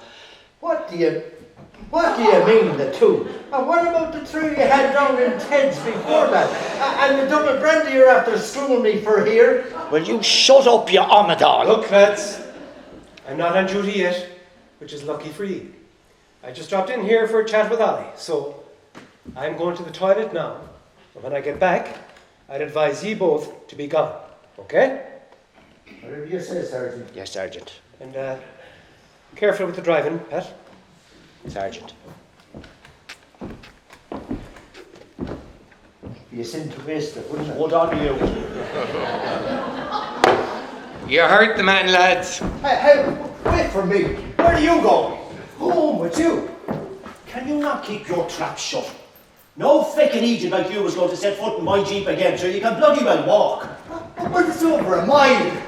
What do you mean, the two? And what about the three you had down in Ted's before that? And the double brandy you're after screwing me for here? Will you shut up, you Amadal? Look, lads, I'm not on duty yet, which is lucky for you. I just dropped in here for a chat with Ollie, so I'm going to the toilet now. And when I get back, I'd advise ye both to be gone, okay? Whatever you say, Sergeant. Yes, Sergeant. And careful with the driving, Pat. Sergeant. Be a sin to waste it, wouldn't it? Hold on to you. You heard the man, lads. Hey, wait for me. Where are you going? Home with you. Can you not keep your trap shut? No faking idiot like you was going to set foot in my jeep again, so you can bloody well walk. But it's over a mile.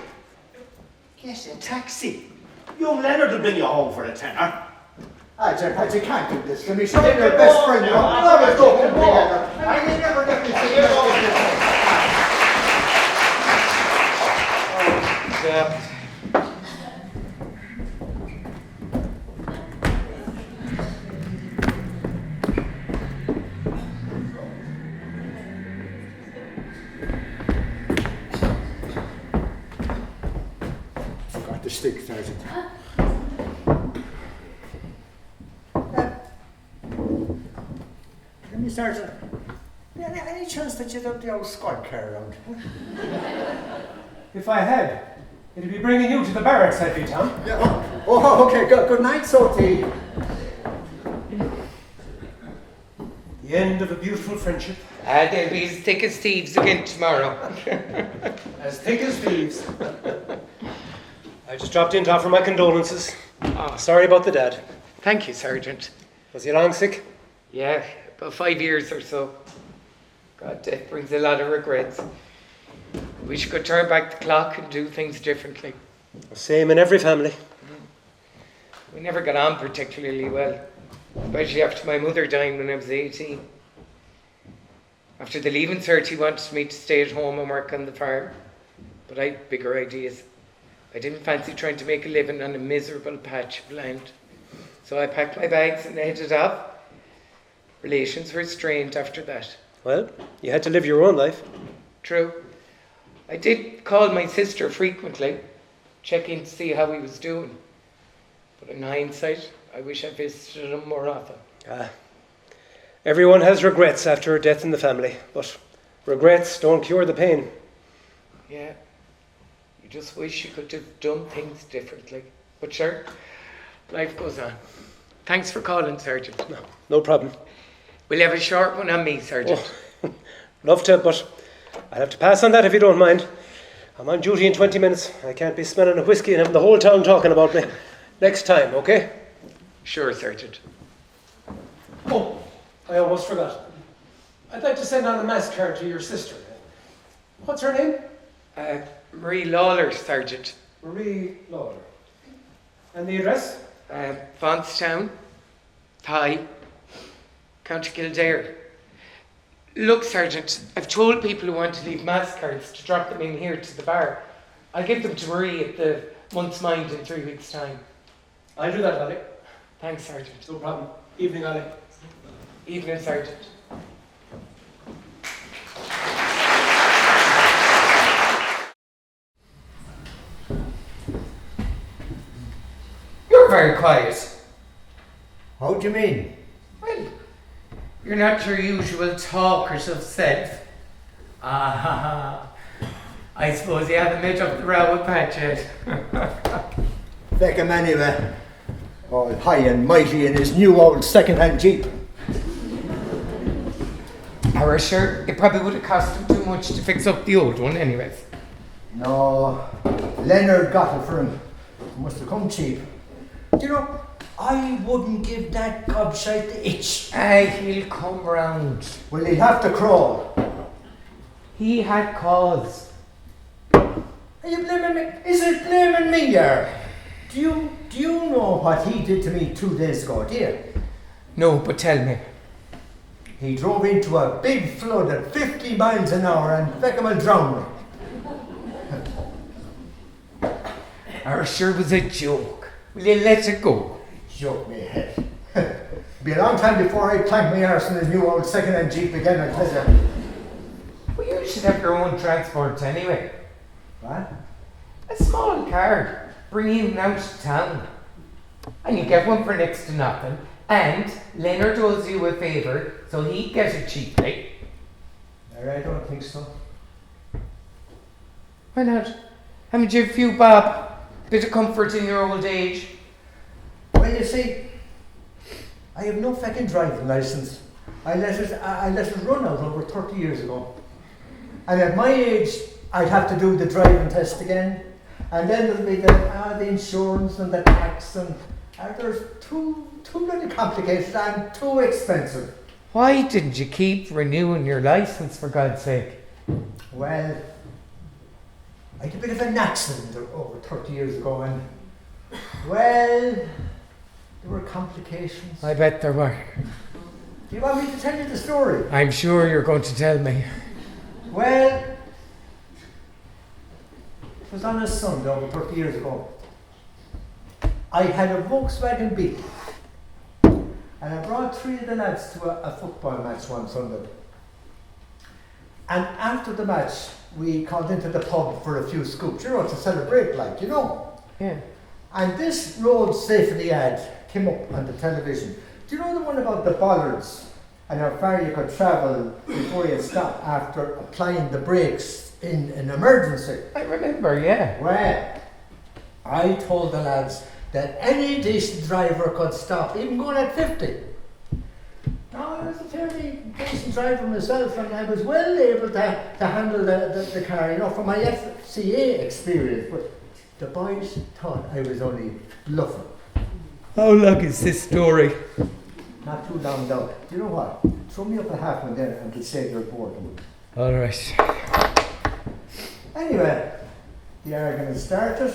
Get a taxi. Young Leonard will bring you home for a tenner. I can't do this to me. Show me your best friend. You're always talking together. I can never get this thing Forgot the stick, Sergeant. Sergeant, any chance that you'd have the old squad car around? If I had, it'd be bringing you to the barracks, I'd be, Tom. Yeah. Oh, okay. Good night, Soti. The end of a beautiful friendship. They'll be as thick as thieves again tomorrow. As thick as thieves. I just dropped in to offer my condolences. Sorry about the dad. Thank you, Sergeant. Was he long sick? Yeah, about 5 years or so. God, death brings a lot of regrets. Wish you could turn back the clock and do things differently. Same in every family. We never got on particularly well, especially after my mother died when I was 18. After the leaving cert, he wanted me to stay at home and work on the farm, but I had bigger ideas. I didn't fancy trying to make a living on a miserable patch of land. So I packed my bags and headed off. Relations were strained after that. Well, you had to live your own life. True. I did call my sister frequently, checking to see how he was doing. But in hindsight, I wish I visited him more often. Everyone has regrets after a death in the family, but regrets don't cure the pain. Yeah. You just wish you could have done things differently. But sure, life goes on. Thanks for calling, Sergeant. No problem. We'll have a short one on me, Sergeant. Oh, love to, but I'll have to pass on that if you don't mind. I'm on duty in 20 minutes. I can't be smelling a whiskey and having the whole town talking about me. Next time, okay? Sure, Sergeant. Oh, I almost forgot. I'd like to send on a mass card to your sister. What's her name? Marie Lawler, Sergeant. Marie Lawler. And the address? Fontstown, Thai, County Kildare. Look, Sergeant, I've told people who want to leave mass cards to drop them in here to the bar. I'll give them to Marie at the Month's Mind in 3 weeks' time. I'll do that, Ollie. Thanks, Sergeant. No problem. Evening, Ollie. Evening, Sergeant. You're very quiet. How do you mean? Well, you're not your usual talkers of self. I suppose you haven't made up the row with Pat yet. Feck him anyway. All high and mighty in his new old second-hand Jeep. Are you sure? It probably would have cost him too much to fix up the old one anyways. No, Leonard got it for him. It must have come cheap. Do you know, I wouldn't give that gobshite the itch. Aye, he'll come round. Well, he'll have to crawl. He had cause. Are you blaming me? Is it blaming me, yeah? Do you know what he did to me 2 days ago, do you? No, but tell me. He drove into a big flood at 50 miles an hour and Beckham will drown me. Are you sure it was a joke? Will you let it go? Joke me head. Be a long time before I plank my arse in his new old second-hand Jeep again, I tell you. Well, you should have your own transport anyway. What? A small car. Bring him out to town. And you get one for next to nothing. And Leonard does you a favour, so he'd get it cheaply. I don't think so. Why not? Haven't you a few bob? Bit of comfort in your old age. Well, you see, I have no fucking driving licence. I let it run out over 30 years ago. And at my age, I'd have to do the driving test again. And then there'll be the insurance and the tax and there's too bloody complicated and too expensive. Why didn't you keep renewing your licence, for God's sake? Well, I had a bit of an accident over 30 years ago and, well, there were complications. I bet there were. Do you want me to tell you the story? I'm sure you're going to tell me. Well, it was on a Sunday over 30 years ago. I had a Volkswagen Beetle and I brought 3 of the lads to a football match one Sunday. And after the match, we called into the pub for a few scoops, to celebrate, Yeah. And this road safety ad came up on the television. Do you know the one about the bollards and how far you could travel before you stop after applying the brakes in an emergency? I remember, yeah. Well, I told the lads that any decent driver could stop, even going at 50. Now, I was a fairly decent driver myself and I was well able to handle the car, from my FCA experience, but the boys thought I was only bluffing. How long is this story? Not too long now. Do you know what? Throw me up a half one there and we'll save your boredom. All right. Anyway, the argument started,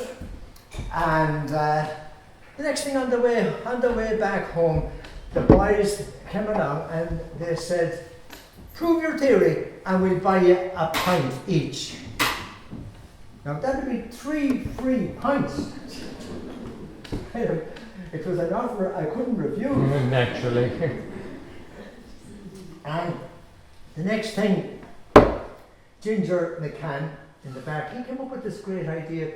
and the next thing on the way back home, the boys came along and they said, "Prove your theory, and we'll buy you a pint each." Now that would be 3 free pints. It was an offer I couldn't refuse. Naturally. And the next thing, Ginger McCann in the back, he came up with this great idea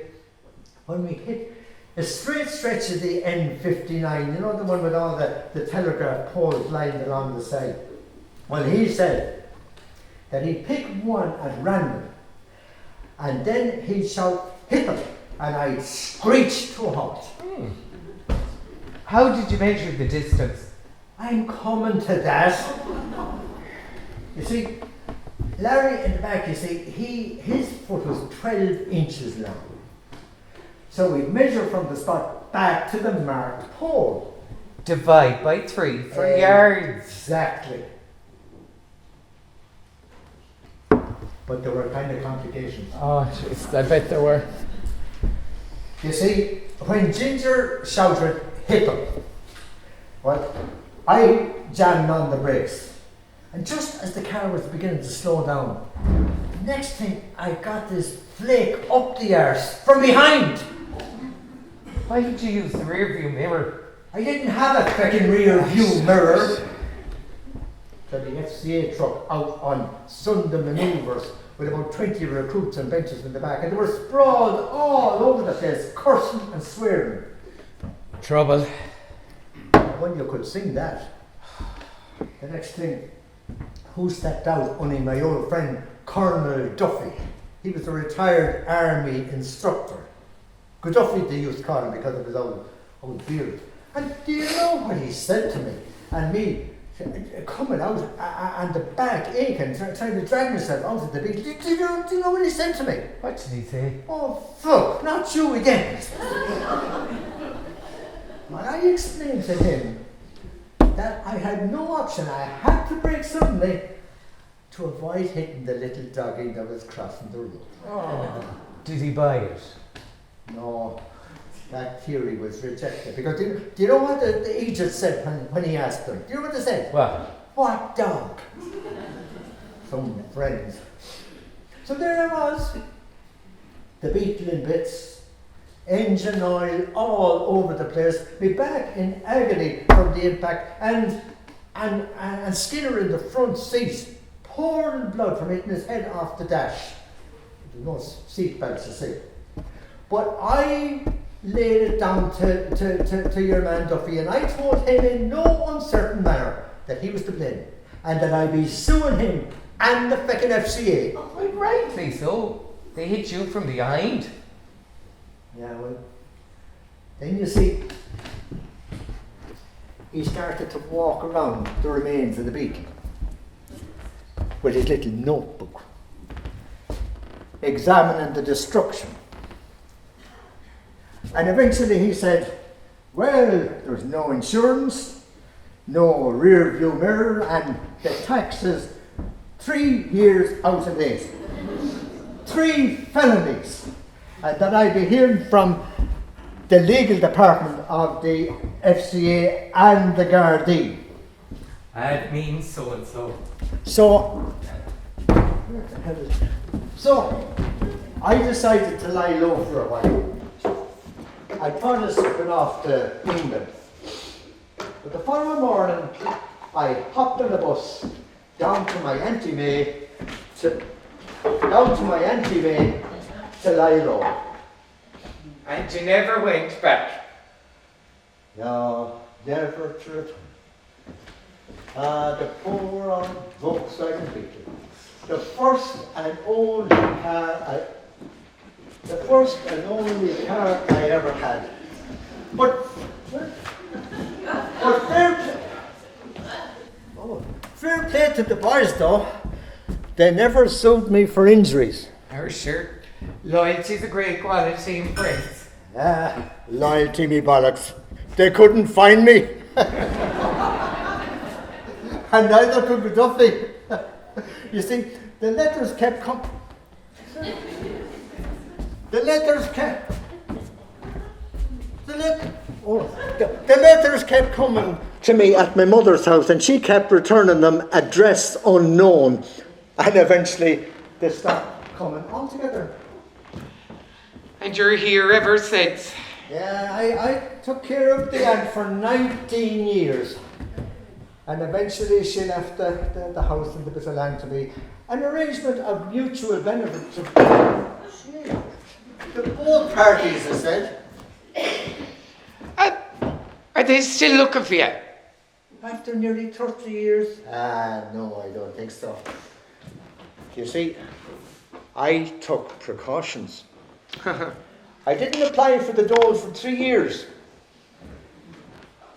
when we hit a straight stretch of the N59, the one with all the telegraph poles lined along the side. Well, he said that he'd pick one at random and then he'd shout, "Hit them!" and I'd screech to a halt. How did you measure the distance? I'm coming to that. You see, Larry in the back, his foot was 12 inches long. So we'd measure from the spot back to the marked pole. Divide by 3 for yards. Exactly. But there were kind of complications. Oh, jeez, I bet there were. You see, when Ginger shouted, "Hit them," well, I jammed on the brakes. And just as the car was beginning to slow down, the next thing I got this flake up the arse from behind. Why did you use the rear view mirror? I didn't have a fucking rear view mirror. So the FCA truck out on Sunday manoeuvres with about 20 recruits and benches in the back, and they were sprawled all over the place, cursing and swearing. Trouble. well, you could sing that. The next thing, who stepped out? Only my old friend, Colonel Duffy. He was a retired army instructor. Good Duffy, they used to call him because of his old beard. And do you know what he said to me? And me coming out and the back aching, trying to drag myself out of the beat. Do you know what he said to me? What did he say? Oh, fuck, not you again. And I explained to him that I had no option. I had to brake suddenly to avoid hitting the little doggy that was crossing the road. Oh. Did he buy it? No, that theory was rejected. Because do you know what the agent said when he asked them? Do you know what they said? What dog? Some friends. So there I was, the beetle in bits, engine oil all over the place, me back in agony from the impact, and Skinner in the front seat, pouring blood from hitting his head off the dash. There was no seat belts to see. But I laid it down to your man Duffy, and I told him in no uncertain manner that he was to blame, and that I'd be suing him and the feckin' FCA. Oh, well, rightly so. They hit you from behind. Yeah, well, then you see, he started to walk around the remains of the beetle with his little notebook, examining the destruction. And eventually he said, well, there's no insurance, no rear view mirror, and the tax is 3 years out of date. 3 felonies. And that I'd be hearing from the legal department of the FCA and the Gardaí. That means so and so. So I decided to lie low for a while. I thought of slipping off to England. But the following morning, I hopped on the bus down to my Auntie May to lie low. And you never went back? No, never to return. The poor old Volkswagen Beetle. The first and only car I ever had. But fair play to the boys though. They never sued me for injuries. Oh, sure. Loyalty's a great quality in friends. Loyalty me bollocks. They couldn't find me. And neither could Duffy. You see, the letters kept coming. The letters kept coming to me at my mother's house, and she kept returning them address unknown, and eventually they stopped coming altogether. And you're here ever since? Yeah, I took care of the aunt for 19 years, and eventually she left the house and the bit of land to me. An arrangement of mutual benefit to both parties, I said. Are they still looking for you? After nearly 30 years? No, I don't think so. You see, I took precautions. I didn't apply for the dole for 3 years.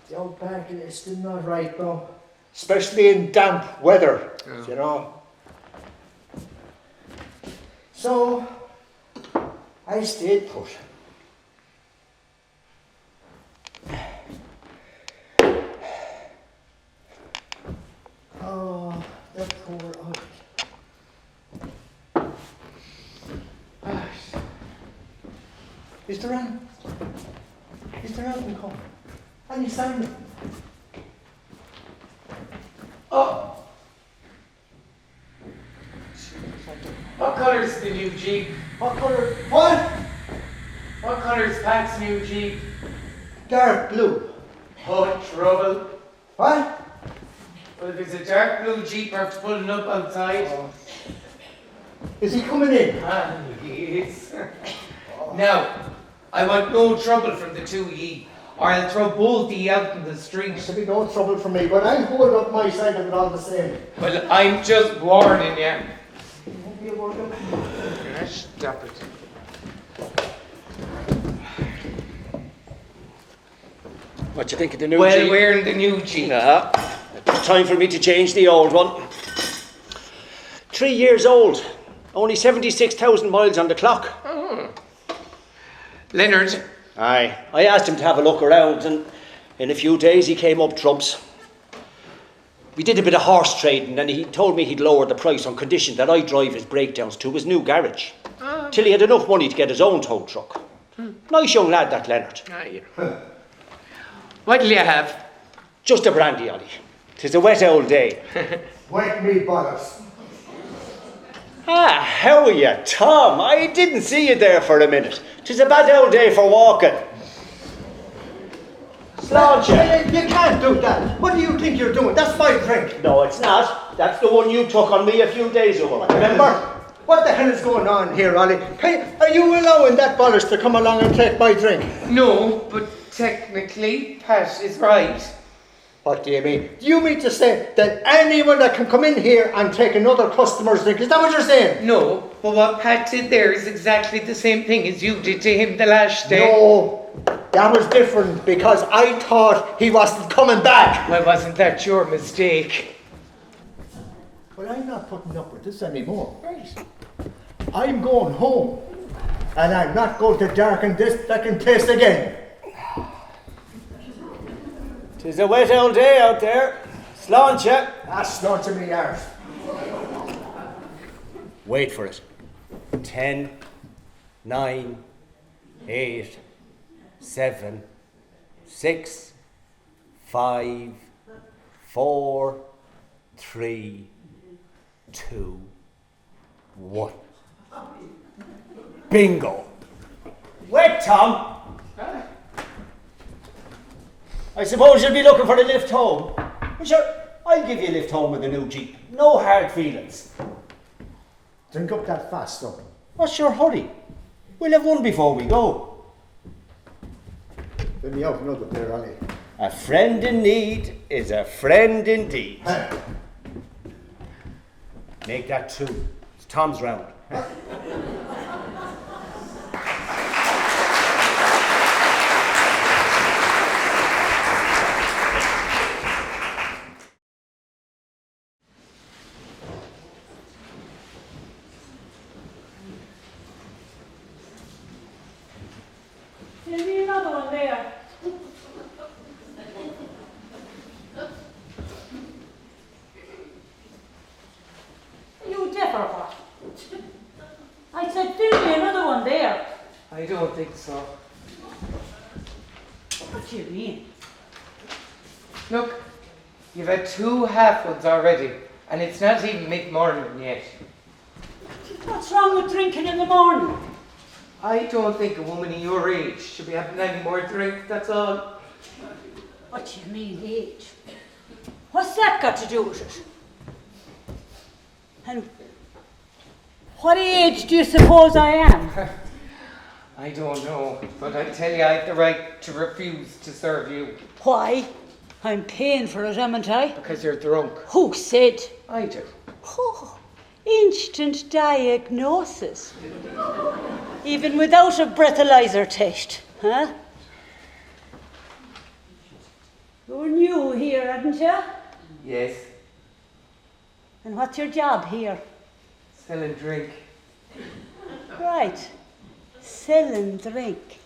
The old bargain is still not right, though. Especially in damp weather, you know. So, I stayed put. Oh, the poor old. Is there anything coming? Any sign? Oh! What colour's the new Jeep? What colour? What? What colour's Pat's new Jeep? Dark blue. Oh, trouble. What? Well, if it's a dark blue Jeep, I have to pull it up outside. Oh. Is he coming in? He is. Now, I want no trouble from the two of ye. or I'll throw both of you out in the street. There'll be no trouble for me, but I'll hold up my side of it all the same. Well, I'm just warning you. Won't be a word of it. Stop it. What do you think of the new Well, Jeep? wearing the new Jeep. It's time for me to change the old one. 3 years old. Only 76,000 miles on the clock. Leonard, Aye. I asked him to have a look around, and in a few days he came up trumps. We did a bit of horse trading, and he told me he'd lower the price on condition that I drive his breakdowns to his new garage. Till he had enough money to get his own tow truck. Nice young lad, that Leonard. what'll you have? Just a brandy, Ollie. 'Tis a wet old day. Wake me, bollocks. How are you, Tom? I didn't see you there for a minute. 'Tis a bad old day for walking. Sláinte. You can't do that. What do you think you're doing? That's my drink. No, it's not. That's the one you took on me a few days ago. Remember? What the hell is going on here, Ollie? Hey, are you allowing that bollocks to come along and take my drink? No, but technically, Pat is right. What do you mean? Do you mean to say that anyone that can come in here and take another customer's drink, is that what you're saying? No, but what Pat did there is exactly the same thing as you did to him the last day. No, that was different because I thought he wasn't coming back. Well, wasn't that your mistake? But I'm not putting up with this anymore. Right. I'm going home and I'm not going to darken this second place again. 'Tis a wet old day out there. Sláinte. That's not to me, arse. Wait for it. 10, 9, 8, 7, 6, 5, 4, 3, 2, 1. Bingo. Wait, Tom. I suppose you'll be looking for the lift home. Well, sure, I'll give you a lift home with the new Jeep. No hard feelings. Drink up that fast stuff. What's your hurry? We'll have one before we go. Let me out another there, Ollie. A friend in need is a friend indeed. Make that 2. It's Tom's round. There'll be another one there. You deaf or what? I said, there'll be another one there. I don't think so. What do you mean? Look, you've had 2 half ones already, and it's not even mid-morning yet. What's wrong with drinking in the morning? I don't think a woman of your age should be having any more drink, that's all. What do you mean, age? What's that got to do with it? And what age do you suppose I am? I don't know, but I tell you I have the right to refuse to serve you. Why? I'm paying for it, haven't I? Because you're drunk. Who said? I do. Oh, instant diagnosis. Even without a breathalyzer test, huh? You're new here, aren't you? Yes, And what's your job here? selling drink. Right. Selling drink.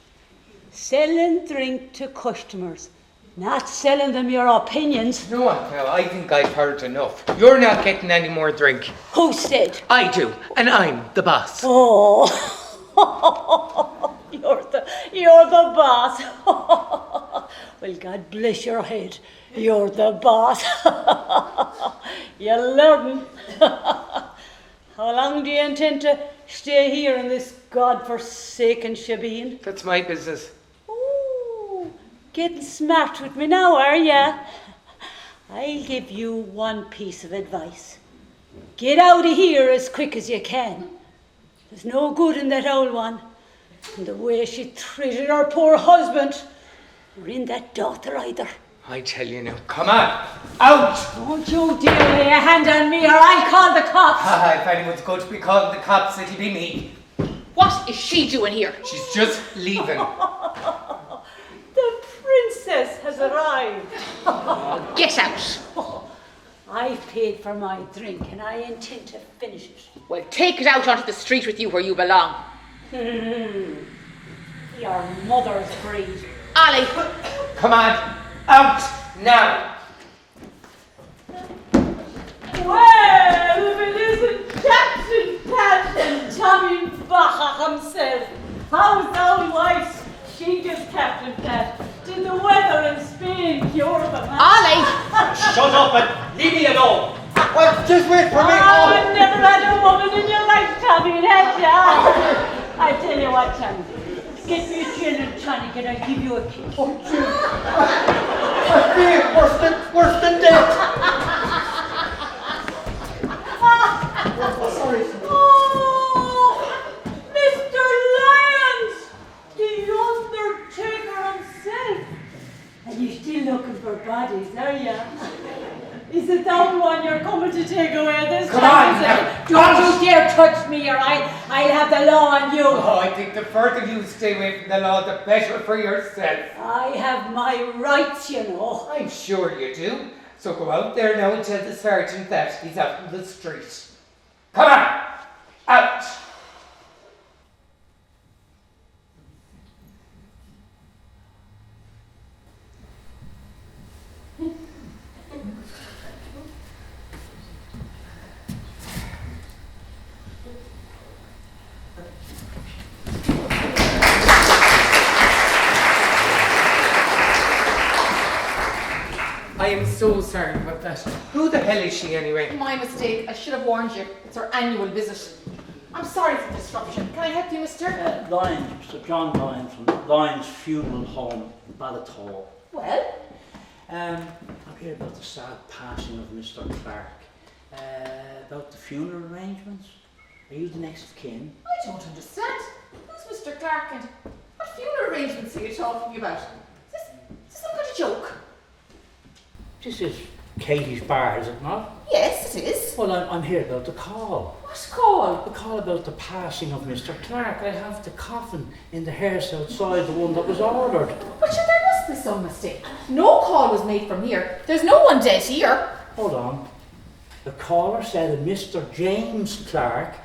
Selling drink to customers. Not selling them your opinions. No, well, I think I've heard enough. You're not getting any more drink. Who said? I do, and I'm the boss. Oh, you're the boss. Well, God bless your head. You're the boss. You're learning. How long do you intend to stay here in this godforsaken shebeen? That's my business. Ooh, getting smart with me now, are ya? I'll give you one piece of advice. Get out of here as quick as you can. There's no good in that old one. And the way she treated her poor husband. or in that daughter either. I tell you now, come on, out! Don't you dare lay a hand on me or I'll call the cops. If anyone's going to be called the cops, it'll be me. What is she doing here? She's just leaving. The princess has arrived. Get out. I've paid for my drink and I intend to finish it. Well, take it out onto the street with you where you belong. Your mother's breed. Ollie, Come on, out now! Well, if it isn't Captain Pat and Tommy Bacher himself. How's our wife? She gives Captain Pat. Did the weather in Spain cure them? Ollie! Shut up and leave me alone. Well, just wait for me. Oh, I've never had a woman in your life, Tommy, had ya? I tell you what, Tommy. Get me a gin and tonic and I'll give you a kiss. Oh, gee. I feel worse than death. Sorry. Oh, Mr. Lyons, the Undertaker himself. And you're still looking for bodies, are you? Is it that one you're coming to take away this Come time? on, now. Don't you dare touch me or I'll have the law on you. Oh, I think the further you stay away from the law, the better for yourself. I have my rights, you know. I'm sure you do. So go out there now and tell the sergeant that he's out in the street. Come on! Out! I am so sorry about that. Who the hell is she anyway? My mistake. I should have warned you. It's her annual visit. I'm sorry for the disruption. Can I help you, mister? Lyons, Mr. John Lyons from Lyons Funeral Home, Ballatour. Well, I'm here about the sad passing of Mr. Clark. About the funeral arrangements. Are you the next of kin? I don't understand. Who's Mr. Clark and what funeral arrangements are you talking about? Is this some kind of joke? This is Katie's bar, is it not? Yes, it is. Well, I'm here about the call. What call? The call about the passing of Mr. Clark. I have the coffin in the hearse outside, the one that was ordered. But sure, there must be some mistake. No call was made from here. There's no one dead here. Hold on. The caller said a Mr. James Clark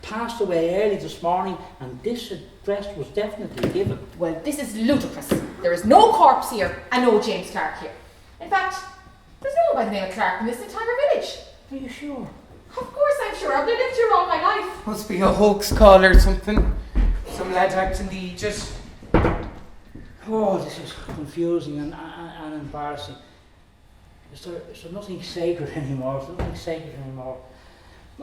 passed away early this morning, and this address was definitely given. Well, this is ludicrous. There is no corpse here and no James Clark here. In fact, there's no one by the name of Clark in this entire village. Are you sure? Of course I'm sure. I've lived here all my life. Must be a hoax call or something. Some lad acting the Aegis. Oh, this is confusing and embarrassing. Is there nothing sacred anymore? Is there nothing sacred anymore?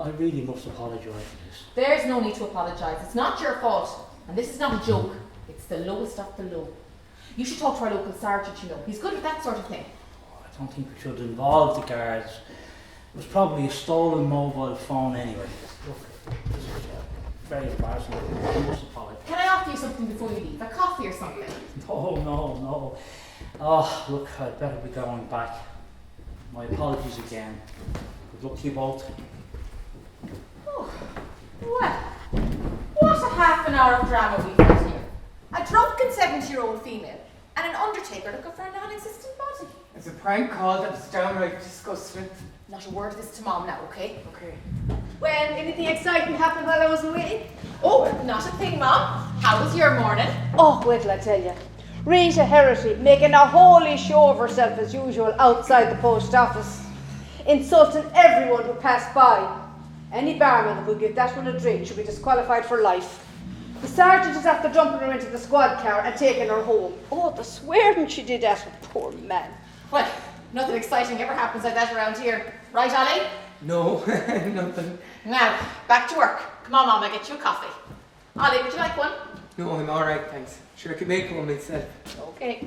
I really must apologise for this. There's no need to apologise. It's not your fault. And this is not a joke. It's the lowest of the low. You should talk to our local sergeant, you know. He's good at that sort of thing. I don't think we should involve the guards. It was probably a stolen mobile phone anyway. Look, this is very embarrassing. I must apologise. Can I offer you something before you leave? A coffee or something? No. Oh, look, I'd better be going back. My apologies again. Good luck to you both. Oh, well, what a half an hour of drama we've had here. A drunken 70-year-old female and an undertaker looking for a non-existent body. It's a prank call that was downright disgusting. Not a word of this to Mom now, okay? Okay. Well, anything exciting happened while I was away? Oh, not a thing, Mom. How was your morning? Oh, wait till I tell you. Rita Herity making a holy show of herself as usual outside the post office, insulting everyone who passed by. Any barman who could give that one a drink should be disqualified for life. The sergeant is after dumping her into the squad car and taking her home. Oh, the swearing she did at her, poor man. Well, nothing exciting ever happens like that around here. Right, Ollie? No, nothing. Now, back to work. Come on, Mom, I'll get you a coffee. Ollie, would you like one? No, I'm alright, thanks. Sure, I could make one myself. Okay.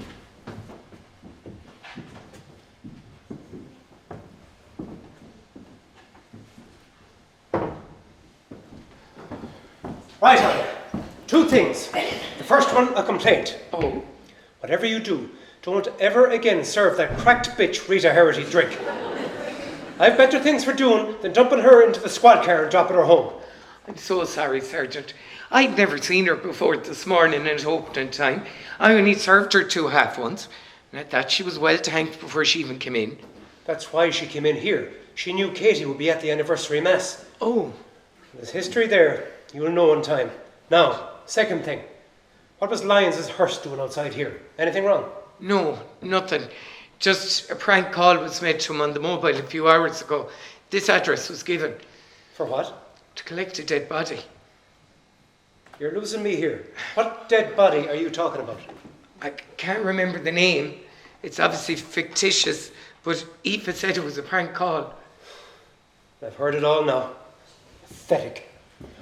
Right, Ollie. Two things. The first one, a complaint. Oh. Whatever you do, don't ever again serve that cracked bitch Rita Herity drink. I've better things for doing than dumping her into the squad car and dropping her home. I'm so sorry, Sergeant. I'd never seen her before this morning at opening time. I only served her 2 half ones. And at that, she was well tanked before she even came in. That's why she came in here. She knew Katie would be at the anniversary mass. Oh. There's history there. You'll know in time. Now, second thing. What was Lyons' hearse doing outside here? Anything wrong? No, nothing. Just a prank call was made to him on the mobile a few hours ago. This address was given. For what? To collect a dead body. You're losing me here. What dead body are you talking about? I can't remember the name. It's obviously fictitious, but Aoife said it was a prank call. I've heard it all now. Pathetic.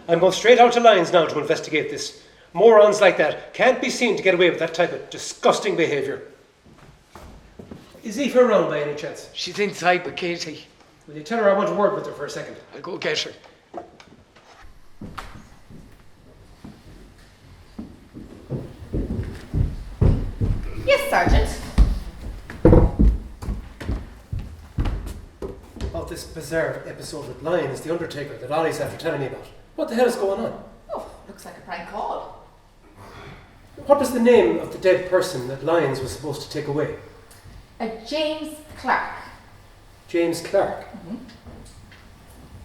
I'm going straight out to Lyons now to investigate this. Morons like that can't be seen to get away with that type of disgusting behaviour. Is Aoife around by any chance? She's inside with Katie. Will you tell her I want a word with her for a second? I'll go get her. Yes, Sergeant. About this bizarre episode with Lyons, the Undertaker, that Ollie's after telling me about. What the hell is going on? Oh, looks like a prank call. What was the name of the dead person that Lyons was supposed to take away? James Clark. James Clark. Mm-hmm.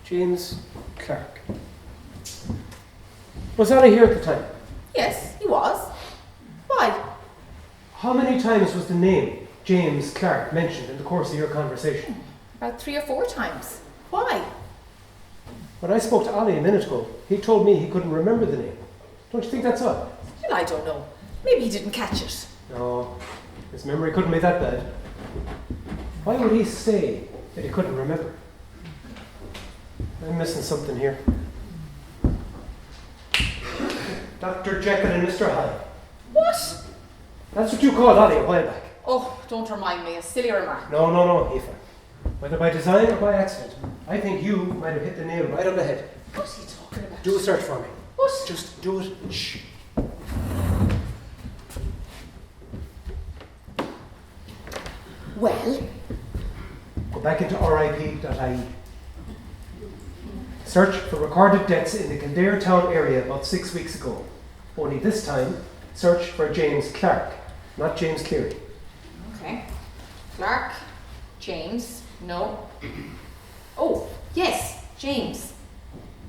James Clark. Was Ollie here at the time? Yes, he was. Why? How many times was the name James Clark mentioned in the course of your conversation? About 3 or 4 times. Why? When I spoke to Ollie a minute ago, he told me he couldn't remember the name. Don't you think that's odd? Well, I don't know. Maybe he didn't catch it. No, his memory couldn't be that bad. Why would he say that he couldn't remember? I'm missing something here. Dr. Jekyll and Mr. Hyde. What? That's what you called Ollie a while back. Oh, don't remind me. A silly remark. No, Aoife. Whether by design or by accident, I think you might have hit the nail right on the head. What are you talking about? Do a search for me. What? Just do it. Shh. Well? Go back into rip.ie. Search for recorded deaths in the Kildare town area about 6 weeks ago. Only this time, search for James Clark, not James Cleary. Okay. Clark. James. No. Oh, yes, James.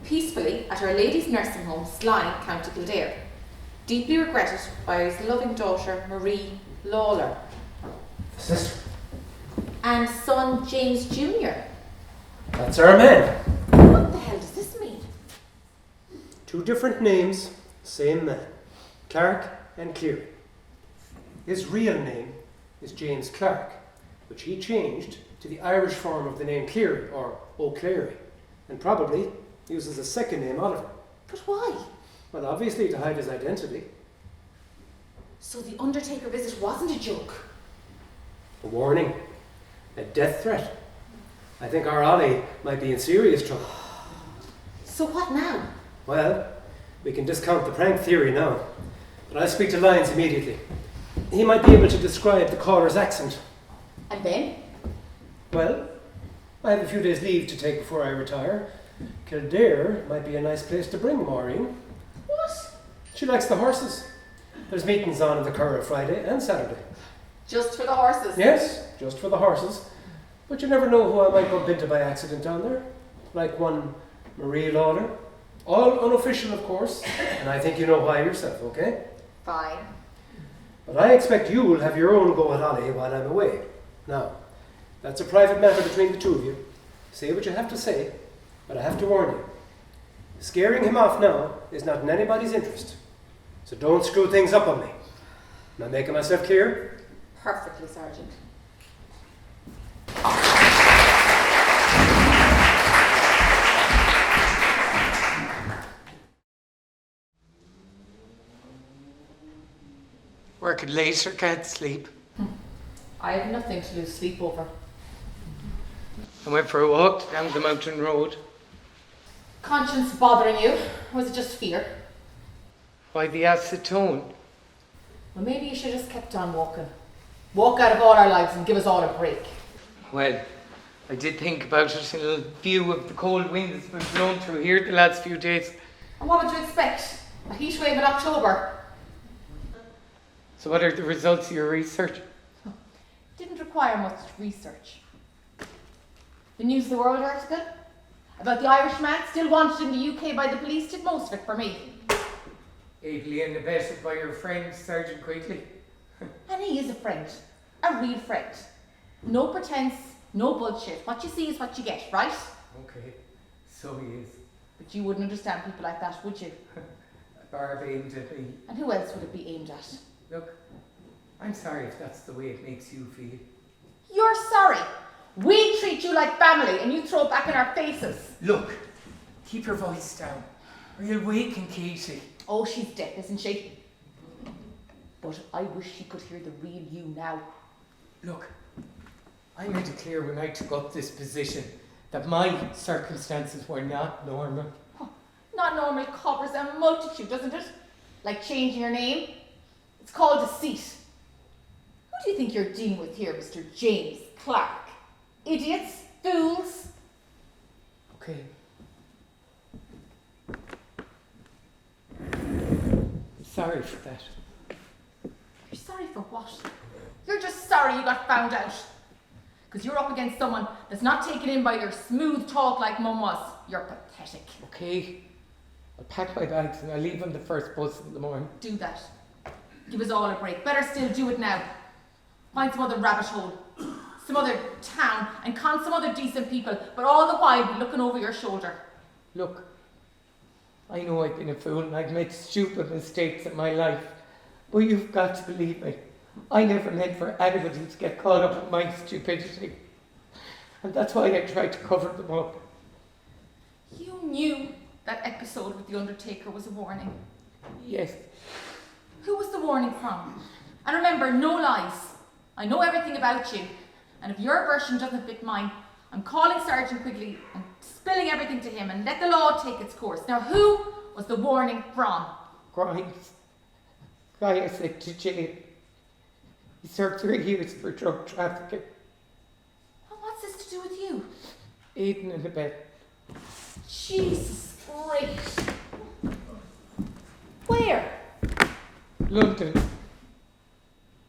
Peacefully at Our Lady's Nursing Home, Slime, County Kildare. Deeply regretted by his loving daughter, Marie Lawler. Sister. And son, James Jr. That's our man. What the hell does this mean? 2 different names, same man. Clark and Cleary. His real name is James Clark, which he changed to the Irish form of the name Cleary, or O'Cleary, and probably uses a second name, Oliver. But why? Well, obviously to hide his identity. So the Undertaker visit wasn't a joke? A warning. A death threat. I think our Ollie might be in serious trouble. So what now? Well, we can discount the prank theory now, but I'll speak to Lyons immediately. He might be able to describe the caller's accent. And then? Well, I have a few days leave to take before I retire. Kildare might be a nice place to bring Maureen. What? She likes the horses. There's meetings on in the Curragh Friday and Saturday. Just for the horses? Yes, just for the horses. But you never know who I might bump into by accident down there. Like one Marie Lawler. All unofficial, of course, and I think you know why yourself, okay? Fine. But I expect you'll have your own go at Ollie while I'm away. Now, that's a private matter between the 2 of you. Say what you have to say, but I have to warn you. Scaring him off now is not in anybody's interest. So don't screw things up on me. Am I making myself clear? Perfectly, Sergeant. Working late or can't sleep. I have nothing to lose sleep over. I went for a walk down the mountain road. Conscience bothering you? Or was it just fear? Why the acetone? Well, maybe you should have just kept on walking. Walk out of all our lives and give us all a break. Well, I did think about it in a view of the cold wind that's been blown through here the last few days. And what would you expect? A heat wave in October? So what are the results of your research? Didn't require much research. The News of the World article about the Irishman still wanted in the UK by the police did most of it for me. Ably and abetted by your friend, Sergeant Quigley. And he is a friend. A real friend. No pretense, no bullshit. What you see is what you get, right? Okay, so he is. But you wouldn't understand people like that, would you? A barb aimed at me. And who else would it be aimed at? Look, I'm sorry if that's the way it makes you feel. You're sorry. We treat you like family and you throw it back in our faces. Look, keep your voice down, or you'll waken Katie. Oh, she's deaf, isn't she? But I wish she could hear the real you now. Look, I made it clear when I took up this position that my circumstances were not normal. Not normal covers a multitude, doesn't it? Like changing your name. It's called deceit. Who do you think you're dealing with here, Mr. James Clark? Idiots? Fools? Okay. I'm sorry for that. You're sorry for what? You're just sorry you got found out. Because you're up against someone that's not taken in by your smooth talk like Mum was. You're pathetic. Okay. I'll pack my bags and I'll leave on the first bus in the morning. Do that. Give us all a break. Better still, do it now. Find some other rabbit hole, some other town, and con some other decent people, but all the while be looking over your shoulder. Look, I know I've been a fool and I've made stupid mistakes in my life, but you've got to believe me. I never meant for anybody to get caught up in my stupidity. And that's why I tried to cover them up. You knew that episode with the Undertaker was a warning. Yes. Who was the warning from? And remember, no lies. I know everything about you. And if your version doesn't fit mine, I'm calling Sergeant Quigley and spilling everything to him and let the law take its course. Now, who was the warning from? Grimes. Guy I sent to jail. He served 3 years for drug trafficking. And what's this to do with you? Aiding and abetting. Jesus Christ. Where? London.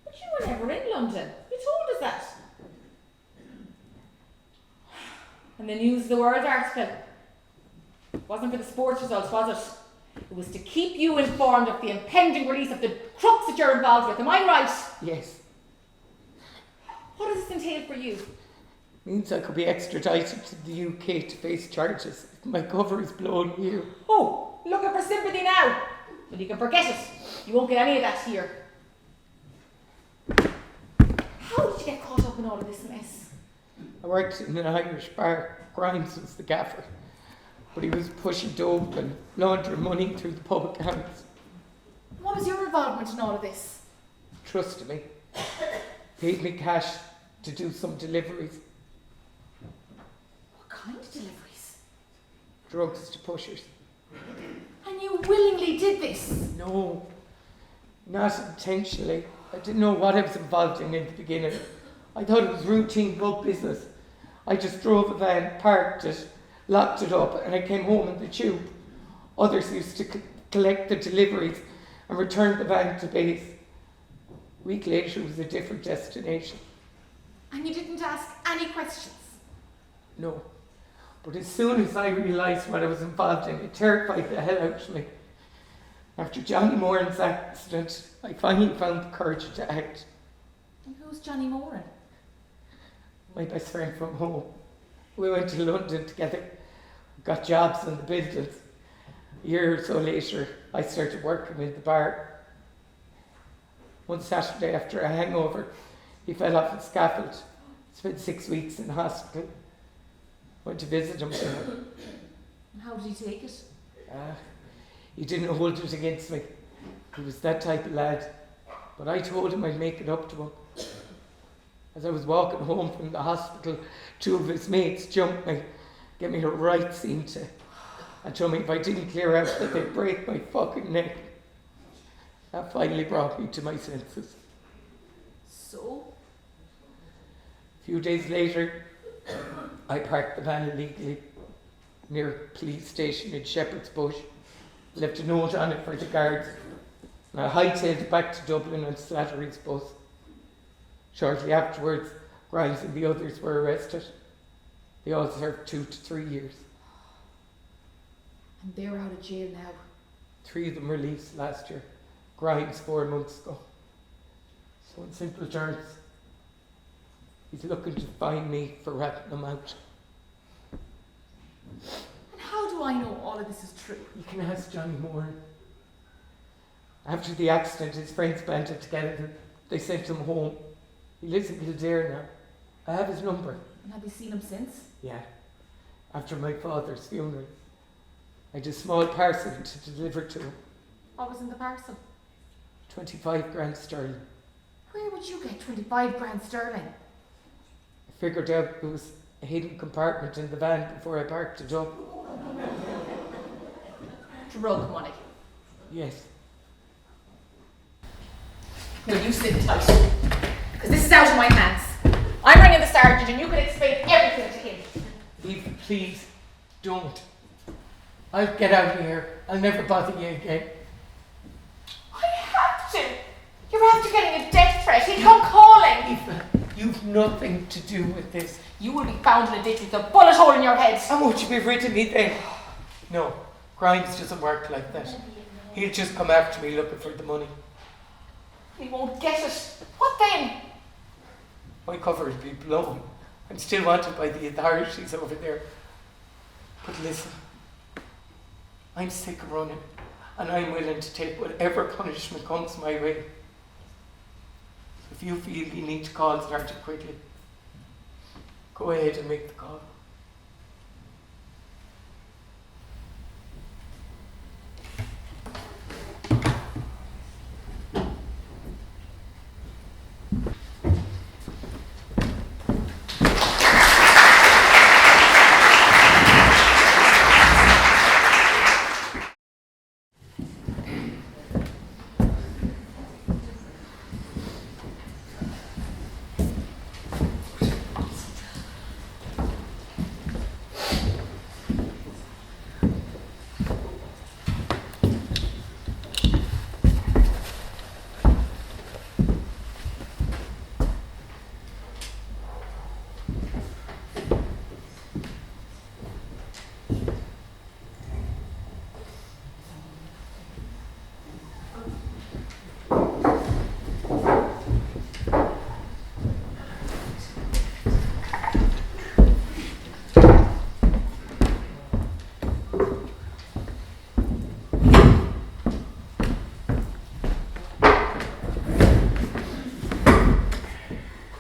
But you were never in London. You told us that. And the News of the World article wasn't for the sports results, was it? It was to keep you informed of the impending release of the crooks that you're involved with. Am I right? Yes. What does this entail for you? Means I could be extradited to the UK to face charges if my cover is blown here. Oh, looking for sympathy now. Well, you can forget it. You won't get any of that here. How did you get caught up in all of this mess? I worked in an Irish bar. Grimes was the gaffer. But he was pushing dope and laundering money through the pub accounts. What was your involvement in all of this? Trusted me. Paid me cash to do some deliveries. What kind of deliveries? Drugs to pushers. And you willingly did this? No, not intentionally. I didn't know what I was involved in the beginning. I thought it was routine pub business. I just drove a van, parked it, locked it up, and I came home in the tube. Others used to collect the deliveries and return the van to base. A week later, it was a different destination. And you didn't ask any questions? No. But as soon as I realised what I was involved in, it terrified the hell out of me. After Johnny Moran's accident, I finally found the courage to act. And who's Johnny Moran? My best friend from home. We went to London together, got jobs in the buildings. A year or so later, I started working in the bar. One Saturday after a hangover, he fell off the scaffold. Spent 6 weeks in hospital. Went to visit him there. And how did he take it? He didn't hold it against me. He was that type of lad. But I told him I'd make it up to him. As I was walking home from the hospital, 2 of his mates jumped me, gave me a right scene to, and told me if I didn't clear out that they'd break my fucking neck. That finally brought me to my senses. So? A few days later, I parked the van illegally near a police station in Shepherd's Bush, left a note on it for the guards, and I hightailed back to Dublin on Slattery's bus. Shortly afterwards, Grimes and the others were arrested. They all served 2 to 3 years. And they're out of jail now. 3 of them released last year. Grimes 4 months ago. So in simple terms, he's looking to find me for ratting him out. And how do I know all of this is true? You can ask Johnny Moore. After the accident, his friends banded together and they sent him home. He lives in Kildare now. I have his number. And have you seen him since? Yeah. After my father's funeral, I had a small parcel to deliver to him. What was in the parcel? 25 grand sterling. Where would you get 25 grand sterling? I figured out there was a hidden compartment in the van before I parked it up. Drug money. Yes. Will you sit tight? Because this is out of my hands. I'm ringing the sergeant and you can explain everything to him. Eve, please, don't. I'll get out of here. I'll never bother you again. I have to. You're after getting a death threat. He'll come calling. Eva, you've nothing to do with this. You will be found in a ditch with a bullet hole in your head. And won't you be rid of me then? No, Grimes doesn't work like that. He'll just come after me looking for the money. He won't get it. What then? My cover will be blown. I'm still wanted by the authorities over there. But listen, I'm sick of running, and I'm willing to take whatever punishment comes my way. If you feel you need to call Sergeant quickly, go ahead and make the call.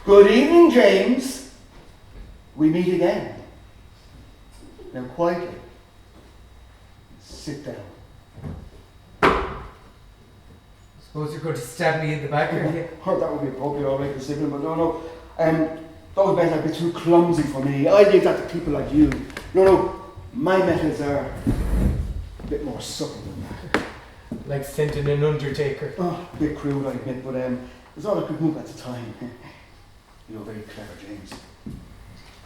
Good evening, James. We meet again. Now quietly. Sit down. Suppose you're going to stab me in the back, are you? Oh, that would be appropriate, all right, the sibling, but no. Those methods are a bit too clumsy for me. I leave that to people like you. No, my methods are a bit more subtle than that. Like sending an undertaker. Oh, a bit crude, I admit, but it was all I could move at the time. You're very clever, James.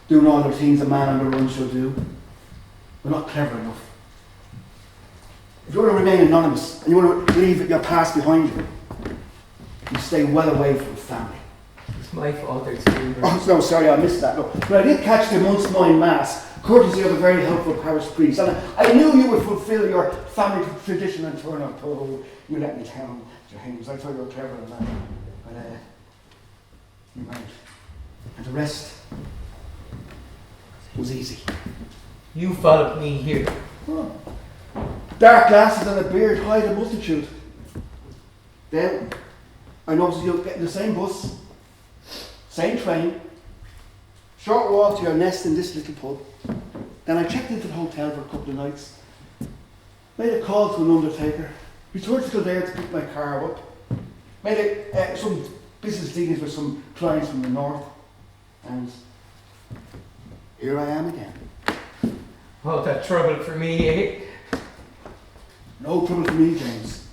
Doing all the things a man on the run should do. We're not clever enough. If you want to remain anonymous and you want to leave your past behind you, you stay well away from family. It's my father's funeral. Oh, no, sorry, I missed that. Look, but I did catch the month's morning mass, courtesy of a very helpful parish priest, and I knew you would fulfill your family tradition and turn up. Oh, you let me down, James. I thought you were clever than that. But, you might. And the rest was easy. You followed me here. Oh. Dark glasses and a beard hide a multitude. Then I noticed you get in the same bus, same train, short walk to your nest in this little pub. Then I checked into the hotel for a couple of nights, made a call to an undertaker, returned to Kildare to pick my car up, made some business dealings with some clients from the north, and here I am again. All that trouble for me, eh? No trouble for me, James.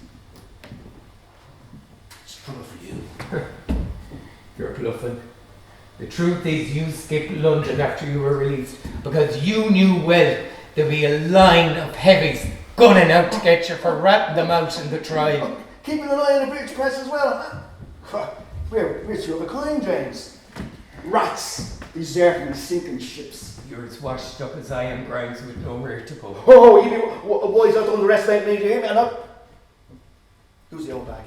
trouble for you. You're bluffing. The truth is you skipped London after you were released because you knew well there'd be a line of heavies gunning out to get you for ratting them out in the trial. Keeping an eye on the British press as well. We're two of a kind, James. Rats deserting and sinking ships. You're as washed up as I am, Grimes, with nowhere to go. Oh, you boys don't underestimate me, do you? Who's the old bag?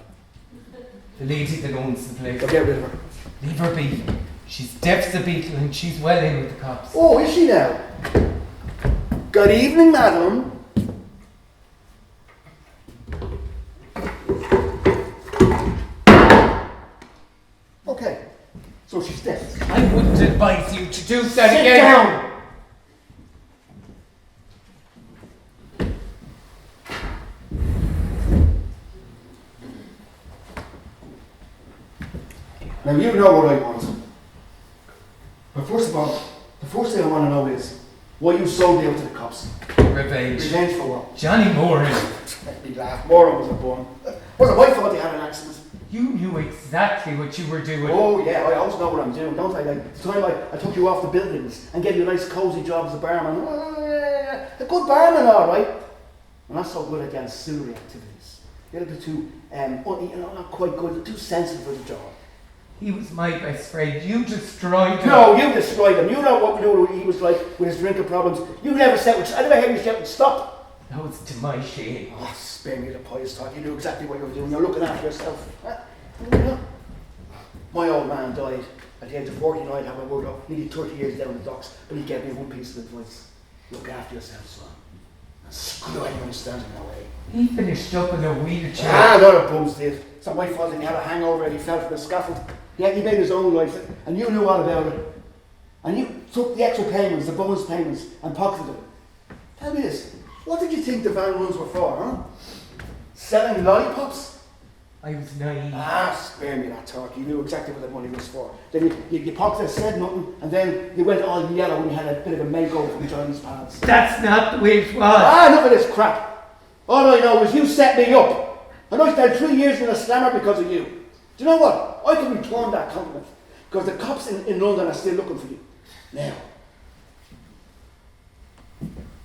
The lady that owns the place. So get rid of her. Leave her be. She's deaf as a beetle and she's well in with the cops. Oh, is she now? Good evening, madam. Okay, so she's deaf. I wouldn't advise you to do that Sit again. down. Now you know what I want. But first of all, the first thing I want to know is why you sold me out to the cops. Revenge. Revenge for what? Johnny Moran. Let me laugh. Moran wasn't born. Wasn't my fault he had an accident. You knew exactly what you were doing. Oh yeah, I always know what I'm doing, don't I? Like the time I took you off the buildings and gave you a nice cosy job as a barman. Oh, yeah. A good barman, all right. I'm not so good at the ancillary activities. You're a bit too, not quite good, too sensitive for the job. He was my best friend. You destroyed him. No, you destroyed him. You know what he was like with his drinking problems. You never said, I never heard you shout, stop. That was to my shame. Oh, spare me the pious talk. You knew exactly what you were doing. You're looking after yourself. Huh? My old man died at the age of 49, have I worked up nearly 30 years down the docks, but he gave me one piece of advice. Look after yourself, son. And screw anyone standing in the way. He finished up in a wheelchair. Ah, the other bums did. It's not my fault that he had a hangover and he fell from the scaffold. Yeah, he made his own life, and you knew all about it. And you took the extra payments, the bonus payments, and pocketed them. Tell me this, what did you think the van runs were for, huh? Selling lollipops? I was naive. Ah, spare me that talk. You knew exactly what the money was for. Then you pocketed, said nothing, and then you went all yellow when you had a bit of a makeover from Johnny's pants. That's not the way it was. Ah, enough of this crap. All I know is you set me up. And I spent 3 years in a slammer because of you. Do you know what? I can return that compliment because the cops in London are still looking for you. Now,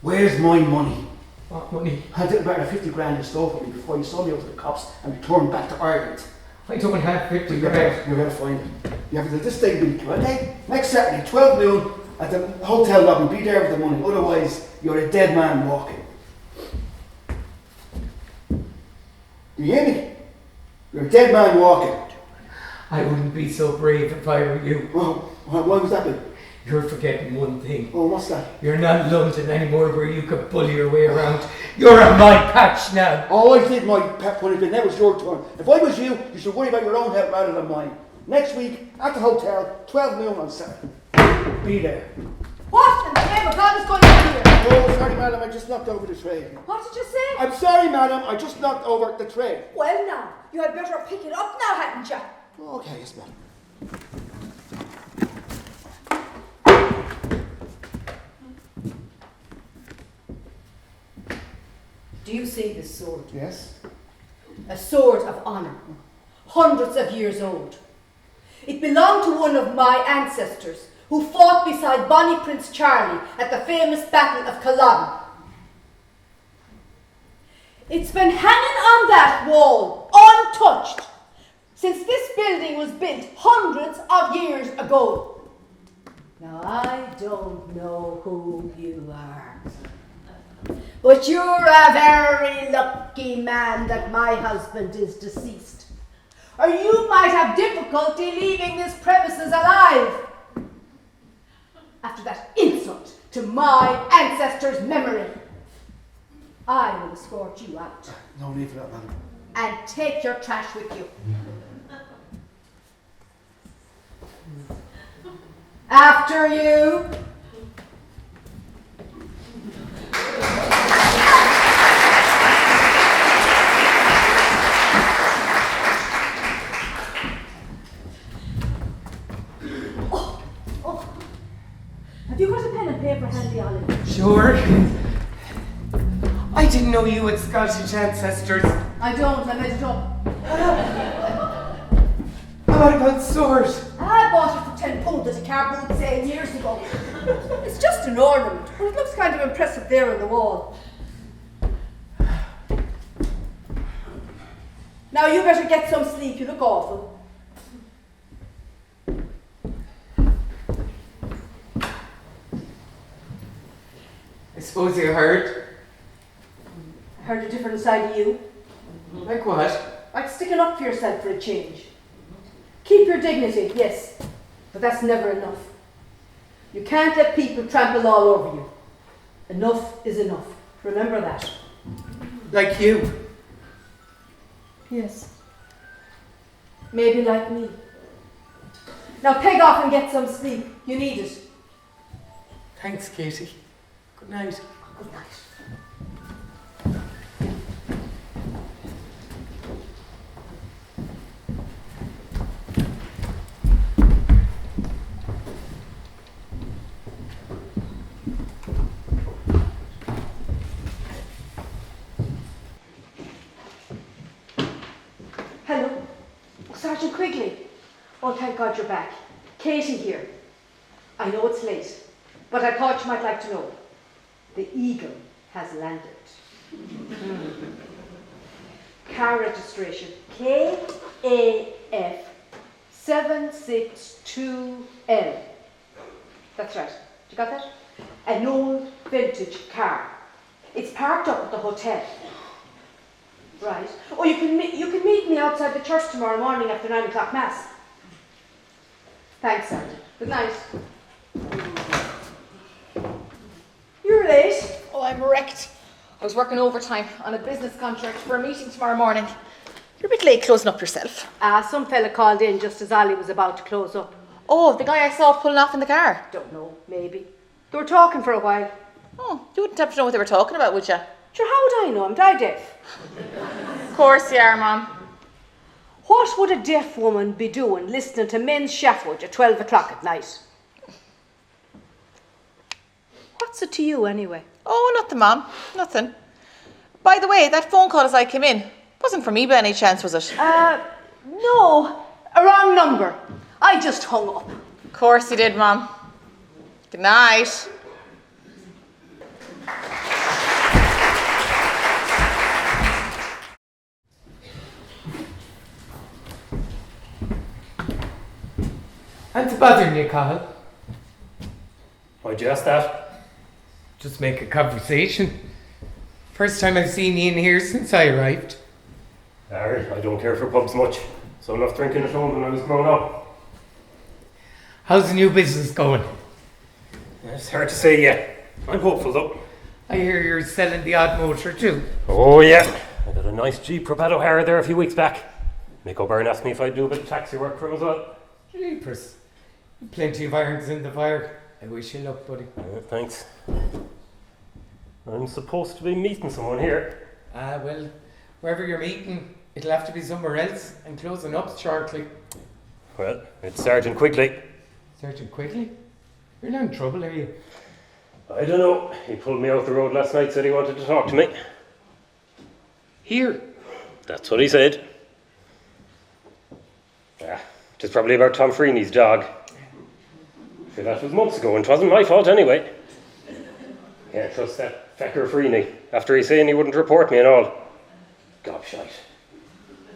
where's my money? What money? I did about 50 grand you stole from me before you sold me out to the cops and returned back to Ireland. I don't have 50 You're grand. going to find it. You have to this day week, okay? Next Saturday, 12 noon, at the hotel lobby. Be there with the money. Otherwise, you're a dead man walking. Do you hear me? You're a dead man walking. I wouldn't be so brave if I were you. Oh, why was that? You're forgetting one thing. Oh, what's that? You're not London anymore where you could bully your way around. You're on my patch now. Oh, I did my pep punishment. Now it's your turn. If I was you, you should worry about your own health rather than mine. Next week, at the hotel, 12 noon on Saturday. Be there. What in the name of God is going on here? Oh, sorry, madam, I just knocked over the tray. What did you say? I'm sorry, madam, I just knocked over the tray. Well now, you had better pick it up now, hadn't you? Okay, yes, madam. Do you see this sword? Yes? A sword of honour, hundreds of years old. It belonged to one of my ancestors who fought beside Bonnie Prince Charlie at the famous Battle of Culloden. It's been hanging on that wall, untouched, since this building was built hundreds of years ago. Now, I don't know who you are, but you're a very lucky man that my husband is deceased, or you might have difficulty leaving this premises alive after that insult to my ancestor's memory. I will escort you out. No need for that, madam. And take your trash with you. After you. Have you got a pen and paper handy, Olive? Sure. I didn't know you had Scottish ancestors. I don't, I made it up. what about sword? I bought it for 10 pounds at a car boot sale years ago. It's just an ornament, but it looks kind of impressive there on the wall. Now you better get some sleep, you look awful. I suppose you heard. I heard a different side of you. Like what? Like sticking up for yourself for a change. Keep your dignity, yes, but that's never enough. You can't let people trample all over you. Enough is enough. Remember that. Like you. Yes. Maybe like me. Now peg off and get some sleep. You need it. Thanks, Katie. Good night. Good night. Hello. Sergeant Quigley. Oh, thank God you're back. Katie here. I know it's late, but I thought you might like to know. The Eagle has landed. Car registration KAF 762L. That's right. You got that? An old vintage car. It's parked up at the hotel. Right. Oh, you can meet me outside the church tomorrow morning after 9 o'clock mass. Thanks, Sergeant. Good night. You're late. Oh, I'm wrecked. I was working overtime on a business contract for a meeting tomorrow morning. You're a bit late closing up yourself. Some fella called in just as Ali was about to close up. Oh, the guy I saw pulling off in the car. Don't know, maybe. They were talking for a while. Oh, you wouldn't have to know what they were talking about, would you? Sure, how would I know? I'm deaf. Of course you are, Mum. What would a deaf woman be doing listening to men's shaffwood at 12 o'clock at night? What's it to you, anyway? Oh, nothing, Mum. Nothing. By the way, that phone call as I came in wasn't for me by any chance, was it? No. A wrong number. I just hung up. Of course you did, Mum. Good night. And to bother you, Cahill. Why'd you ask that? Just make a conversation. First time I've seen you in here since I arrived. Harry, I don't care for pubs much. So enough drinking at home when I was growing up. How's the new business going? It's hard to say yet. I'm hopeful though. I hear you're selling the odd motor too. Oh yeah. I got a nice Jeep Roberto Hare there a few weeks back. Mick O'Byrne asked me if I'd do a bit of taxi work for him as well. Jeepers. Plenty of irons in the fire. I wish you luck, buddy. Thanks. I'm supposed to be meeting someone here. Well, wherever you're meeting, it'll have to be somewhere else and closing up shortly. Well, it's Sergeant Quigley. Sergeant Quigley? You're not in trouble, are you? I don't know. He pulled me out the road last night, said he wanted to talk to me. Here? That's what he said. Yeah, it was probably about Tom Freeney's dog. Sure, that was months ago and it wasn't my fault anyway. Can't trust that fecker Freeney after he saying he wouldn't report me and all. Gobshite.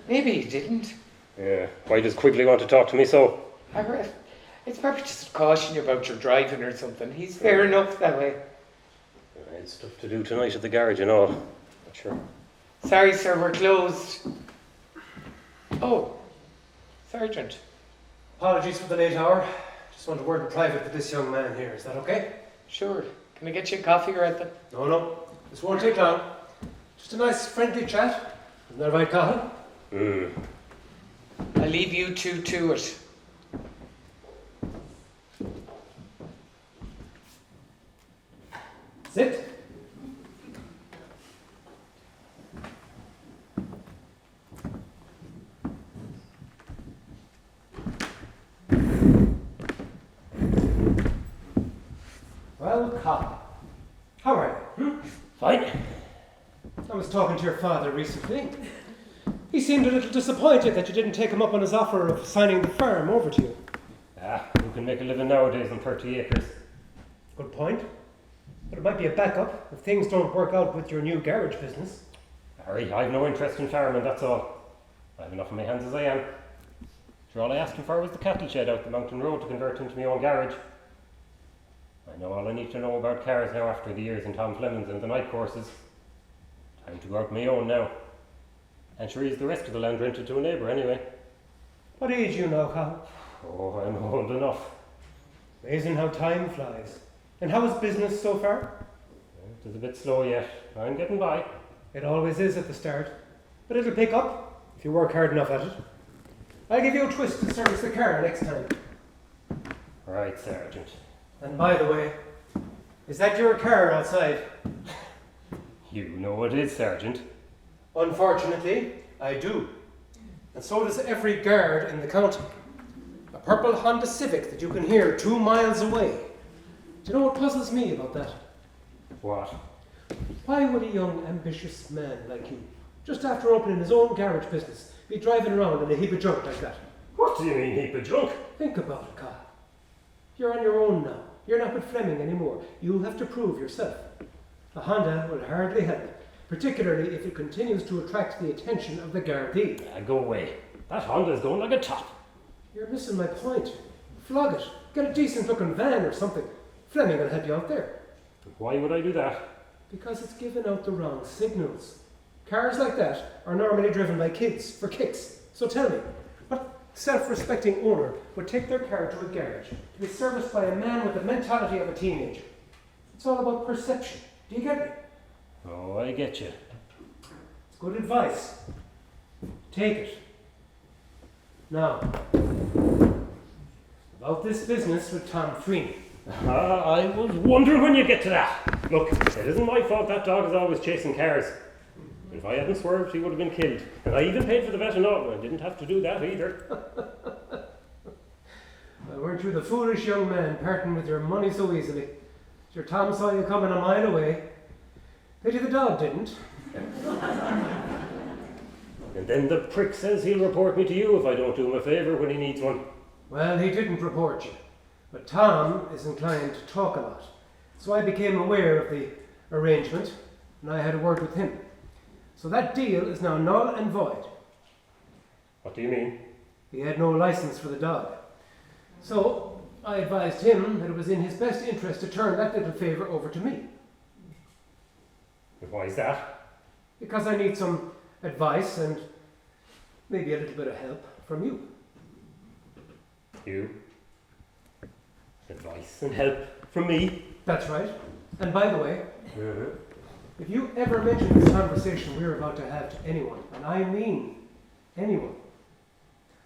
Maybe he didn't. Yeah, why does Quigley want to talk to me so? It's probably just to caution you about your driving or something. He's fair enough that way. I had stuff to do tonight at the garage and all. Not sure. Sorry, sir, we're closed. Oh, Sergeant. Apologies for the late hour. Just want a word in private with this young man here. Is that okay? Sure. Can I get you a coffee or anything? No. This won't take long. Just a nice friendly chat. Isn't that right, Cahill? I'll leave you two to it. Sit. Well, Cahill, how are you? Fine. I was talking to your father recently. He seemed a little disappointed that you didn't take him up on his offer of signing the farm over to you. Who can make a living nowadays on 30 acres? Good point. But it might be a backup if things don't work out with your new garage business. Harry, I've no interest in farming, that's all. I have enough on my hands as I am. Sure, all I asked him for was the cattle shed out the mountain road to convert into my own garage. I know all I need to know about cars now after the years in Tom Fleming's and the night courses. Time to go out my own now. And sure, is the rest of the land rented to a neighbour anyway. What age are you now, Colin? Oh, I'm old enough. Amazing how time flies. And how is business so far? It is a bit slow yet. I'm getting by. It always is at the start. But it'll pick up if you work hard enough at it. I'll give you a twist to service the car next time. Right, Sergeant. And by the way, is that your car outside? You know it is, Sergeant. Unfortunately, I do. And so does every guard in the county. A purple Honda Civic that you can hear 2 miles away. Do you know what puzzles me about that? What? Why would a young, ambitious man like you, just after opening his own garage business, be driving around in a heap of junk like that? What do you mean, heap of junk? Think about it, Kyle. You're on your own now. You're not with Fleming anymore. You'll have to prove yourself. A Honda will hardly help, particularly if it continues to attract the attention of the Gardaí. Go away. That Honda's going like a top. You're missing my point. Flog it. Get a decent-looking van or something. Fleming will help you out there. Why would I do that? Because it's giving out the wrong signals. Cars like that are normally driven by kids for kicks. So tell me, what self-respecting owner would take their car to a garage to be serviced by a man with the mentality of a teenager? It's all about perception. Do you get me? Oh, I get you. It's good advice. Take it. Now, about this business with Tom Freeney. I was wondering when you'd get to that. Look, it isn't my fault that dog is always chasing cars. If I hadn't swerved, he would have been killed. And I even paid for the vet and all. I didn't have to do that either. Well, weren't you the foolish young man parting with your money so easily? Sure, Tom saw you coming a mile away. Pity the dog didn't. And then the prick says he'll report me to you if I don't do him a favour when he needs one. Well, he didn't report you. But Tom is inclined to talk a lot. So I became aware of the arrangement, and I had a word with him. So that deal is now null and void. What do you mean? He had no license for the dog. So I advised him that it was in his best interest to turn that little favour over to me. And why is that? Because I need some advice and maybe a little bit of help from you. You? Advice and help from me? That's right. And by the way, if you ever mention this conversation we're about to have to anyone, and I mean anyone,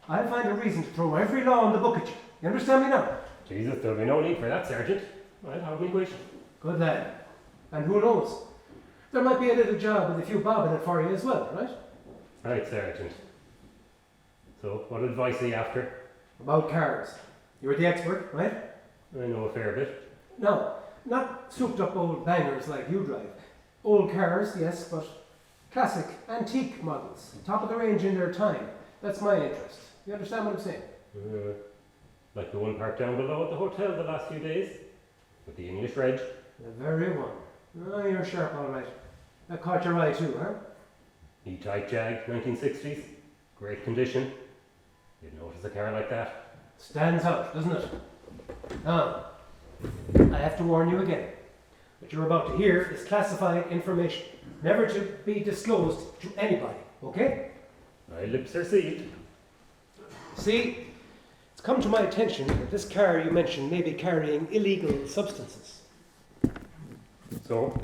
I'll find a reason to throw every law in the book at you. You understand me now? Jesus, there'll be no need for that, Sergeant. I'll have me wish. Good lad. And who knows? There might be a little job with a few bob in it for you as well, right? Right, Sergeant. So, what advice are you after? About cars. You're the expert, right? I know a fair bit. No, not souped up old bangers like you drive. Old cars, yes, but classic, antique models. Top of the range in their time. That's my interest. You understand what I'm saying? Like the one parked down below at the hotel the last few days? With the English reg? The very one. Oh, you're sharp, all right. That caught your eye too, huh? E-type Jag, 1960s. Great condition. You'd notice a car like that. Stands out, doesn't it? Now, I have to warn you again. What you're about to hear is classified information, never to be disclosed to anybody, okay? My lips are sealed. See, it's come to my attention that this car you mentioned may be carrying illegal substances. So,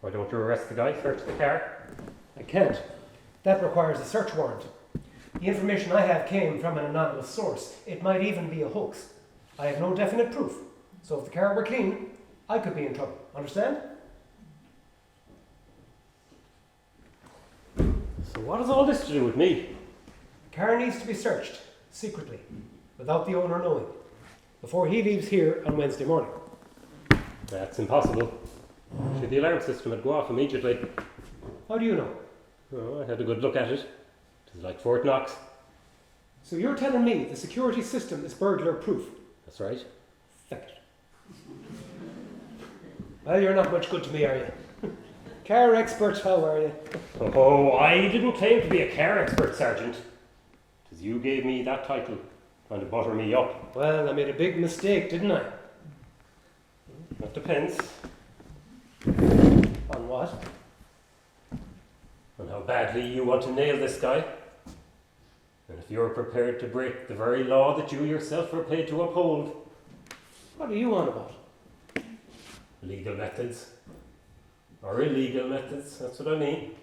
why don't you arrest the guy, search the car? I can't. That requires a search warrant. The information I have came from an anonymous source. It might even be a hoax. I have no definite proof. So if the car were clean, I could be in trouble. Understand? So what has all this to do with me? The car needs to be searched, secretly, without the owner knowing, before he leaves here on Wednesday morning. That's impossible. Should the alarm system would go off immediately. How do you know? Oh, I had a good look at it. It's like Fort Knox. So you're telling me the security system is burglar proof? That's right. Feck it. Well, you're not much good to me, are you? Car expert, how are you? Oh, I didn't claim to be a car expert, Sergeant. 'Tis you gave me that title, trying to butter me up. Well, I made a big mistake, didn't I? That depends On what? on how badly you want to nail this guy. And if you're prepared to break the very law that you yourself were paid to uphold. What are you on about? Legal methods. Or illegal methods, that's what I mean.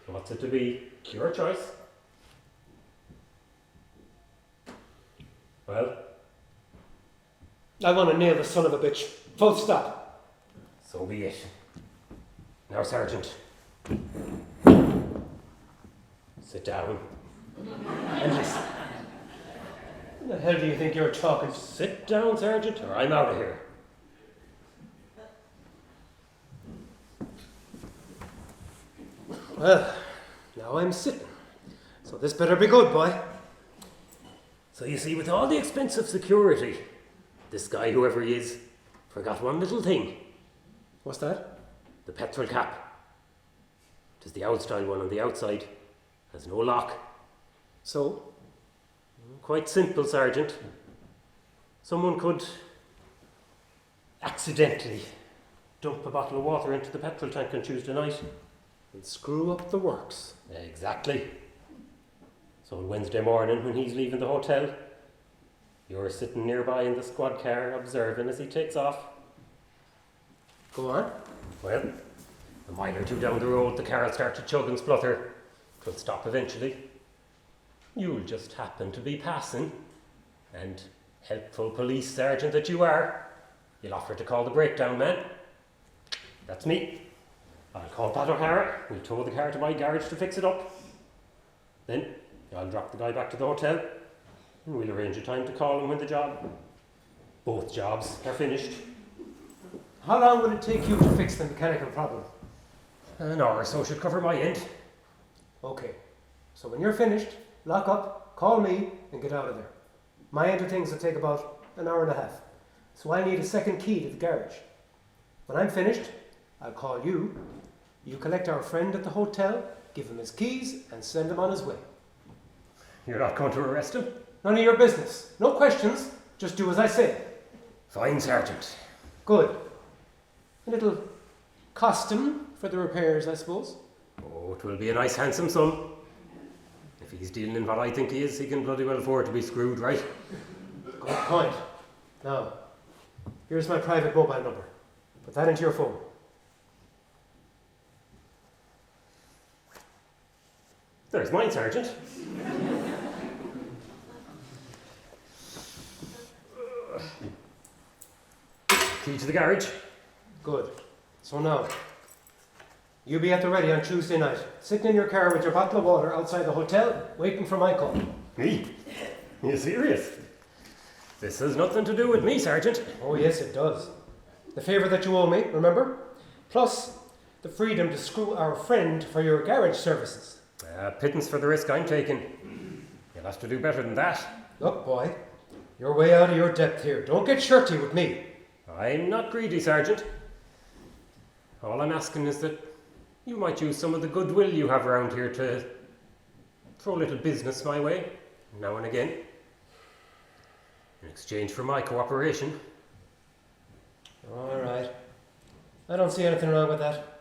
So what's it to be? Your choice. Well, I want to nail the son of a bitch. Full stop. so be it. Now, Sergeant. Sit down. And listen. Who the hell do you think you're talking to? Sit down, Sergeant, or I'm out of here. Well, now I'm sitting. So this better be good, boy. So you see, with all the expensive security, this guy, whoever he is, forgot one little thing. What's that? The petrol cap. It is the old-style one on the outside. Has no lock. So? Quite simple, Sergeant. Someone could accidentally dump a bottle of water into the petrol tank on Tuesday night. And screw up the works. Exactly. So on Wednesday morning, when he's leaving the hotel, you're sitting nearby in the squad car observing as he takes off. Go on. Well, a mile or two down the road, the car will start to chug and splutter. It'll stop eventually. You'll just happen to be passing, and helpful police sergeant that you are, you'll offer to call the breakdown man. That's me. I'll call Pat O'Hara, we'll tow the car to my garage to fix it up. Then I'll drop the guy back to the hotel, and we'll arrange a time to call him when the job, both jobs, are finished. How long will it take you to fix the mechanical problem? An hour or so should cover my end. Okay. So when you're finished, lock up, call me, and get out of there. My end of things will take about an hour and a half. So I need a second key to the garage. When I'm finished, I'll call you. You collect our friend at the hotel, give him his keys, and send him on his way. You're not going to arrest him? None of your business. No questions. Just do as I say. Fine, Sergeant. Good. A little costume for the repairs, I suppose. Oh, it will be a nice handsome sum. If he's dealing in what I think he is, he can bloody well afford to be screwed, right? Good point. Now, here's my private mobile number. Put that into your phone. There's mine, Sergeant. Key to the garage. Good. So now, you be at the ready on Tuesday night, sitting in your car with your bottle of water outside the hotel, waiting for my call. Me? Are you serious? This has nothing to do with me, Sergeant. Oh yes, it does. The favour that you owe me, remember? Plus, the freedom to screw our friend for your garage services. Pittance for the risk I'm taking. You'll have to do better than that. Look, boy, you're way out of your depth here. Don't get shirty with me. I'm not greedy, Sergeant. All I'm asking is that you might use some of the goodwill you have around here to throw a little business my way, now and again, in exchange for my cooperation. All right. I don't see anything wrong with that.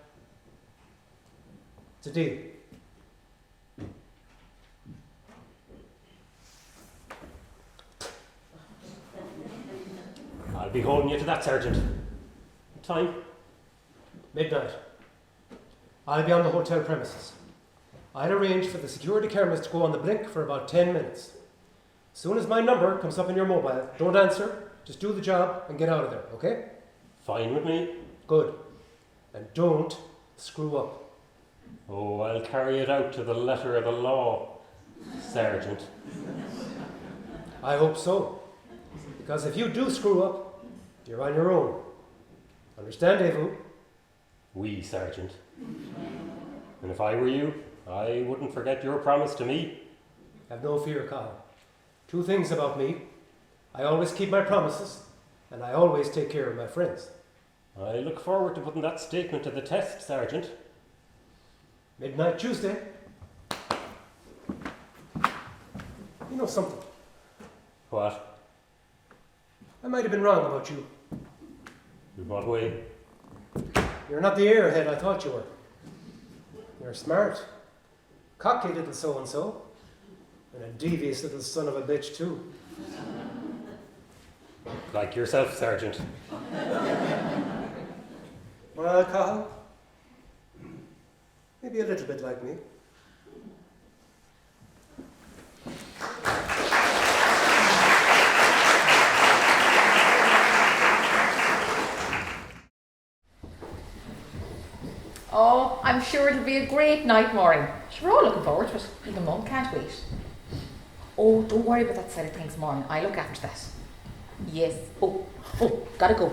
It's a deal. I'll be holding you to that, Sergeant. Time? Midnight. I'll be on the hotel premises. I'll arrange for the security cameras to go on the blink for about 10 minutes. As soon as my number comes up on your mobile, don't answer, just do the job and get out of there, okay? Fine with me. Good. And don't screw up. Oh, I'll carry it out to the letter of the law, Sergeant. I hope so. Because if you do screw up, you're on your own. Understand, Evu? Oui, Sergeant. And if I were you, I wouldn't forget your promise to me. Have no fear, Cahill. 2 things about me. I always keep my promises, and I always take care of my friends. I look forward to putting that statement to the test, Sergeant. Midnight Tuesday. You know something? What? I might have been wrong about you. In what way? You're not the airhead I thought you were. You're smart. Cocky little so-and-so. And a devious little son of a bitch, too. Like yourself, Sergeant. Well, Cahill, maybe a little bit like me. Oh, I'm sure it'll be a great night, Maureen. We're all looking forward to it. Even Mum can't wait. Oh, don't worry about that side of things, Maureen. I look after that. Yes. Oh, gotta go.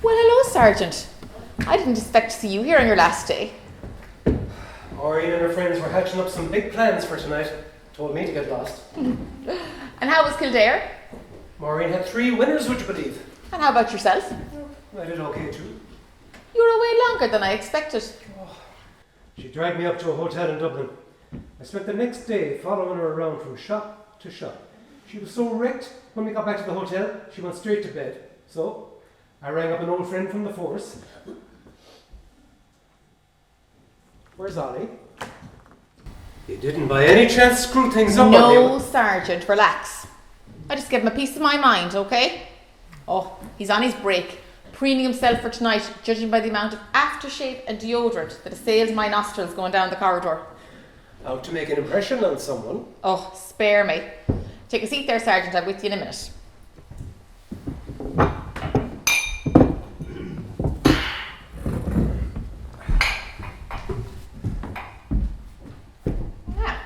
Well, hello, Sergeant. I didn't expect to see you here on your last day. Maureen and her friends were hatching up some big plans for tonight. Told me to get lost. And how was Kildare? Maureen had 3 winners, would you believe? And how about yourself? I did okay too. You were away longer than I expected. She dragged me up to a hotel in Dublin. I spent the next day following her around from shop to shop. She was so wrecked when we got back to the hotel, she went straight to bed. So, I rang up an old friend from the force. Where's Ollie? You didn't by any chance screw things up on No, me? Sergeant, relax. I just gave him a piece of my mind, okay? Oh, he's on his break, preening himself for tonight, judging by the amount of aftershave and deodorant that assails my nostrils going down the corridor. Out to make an impression on someone. Oh, spare me. Take a seat there, Sergeant. I'm with you in a minute. Now,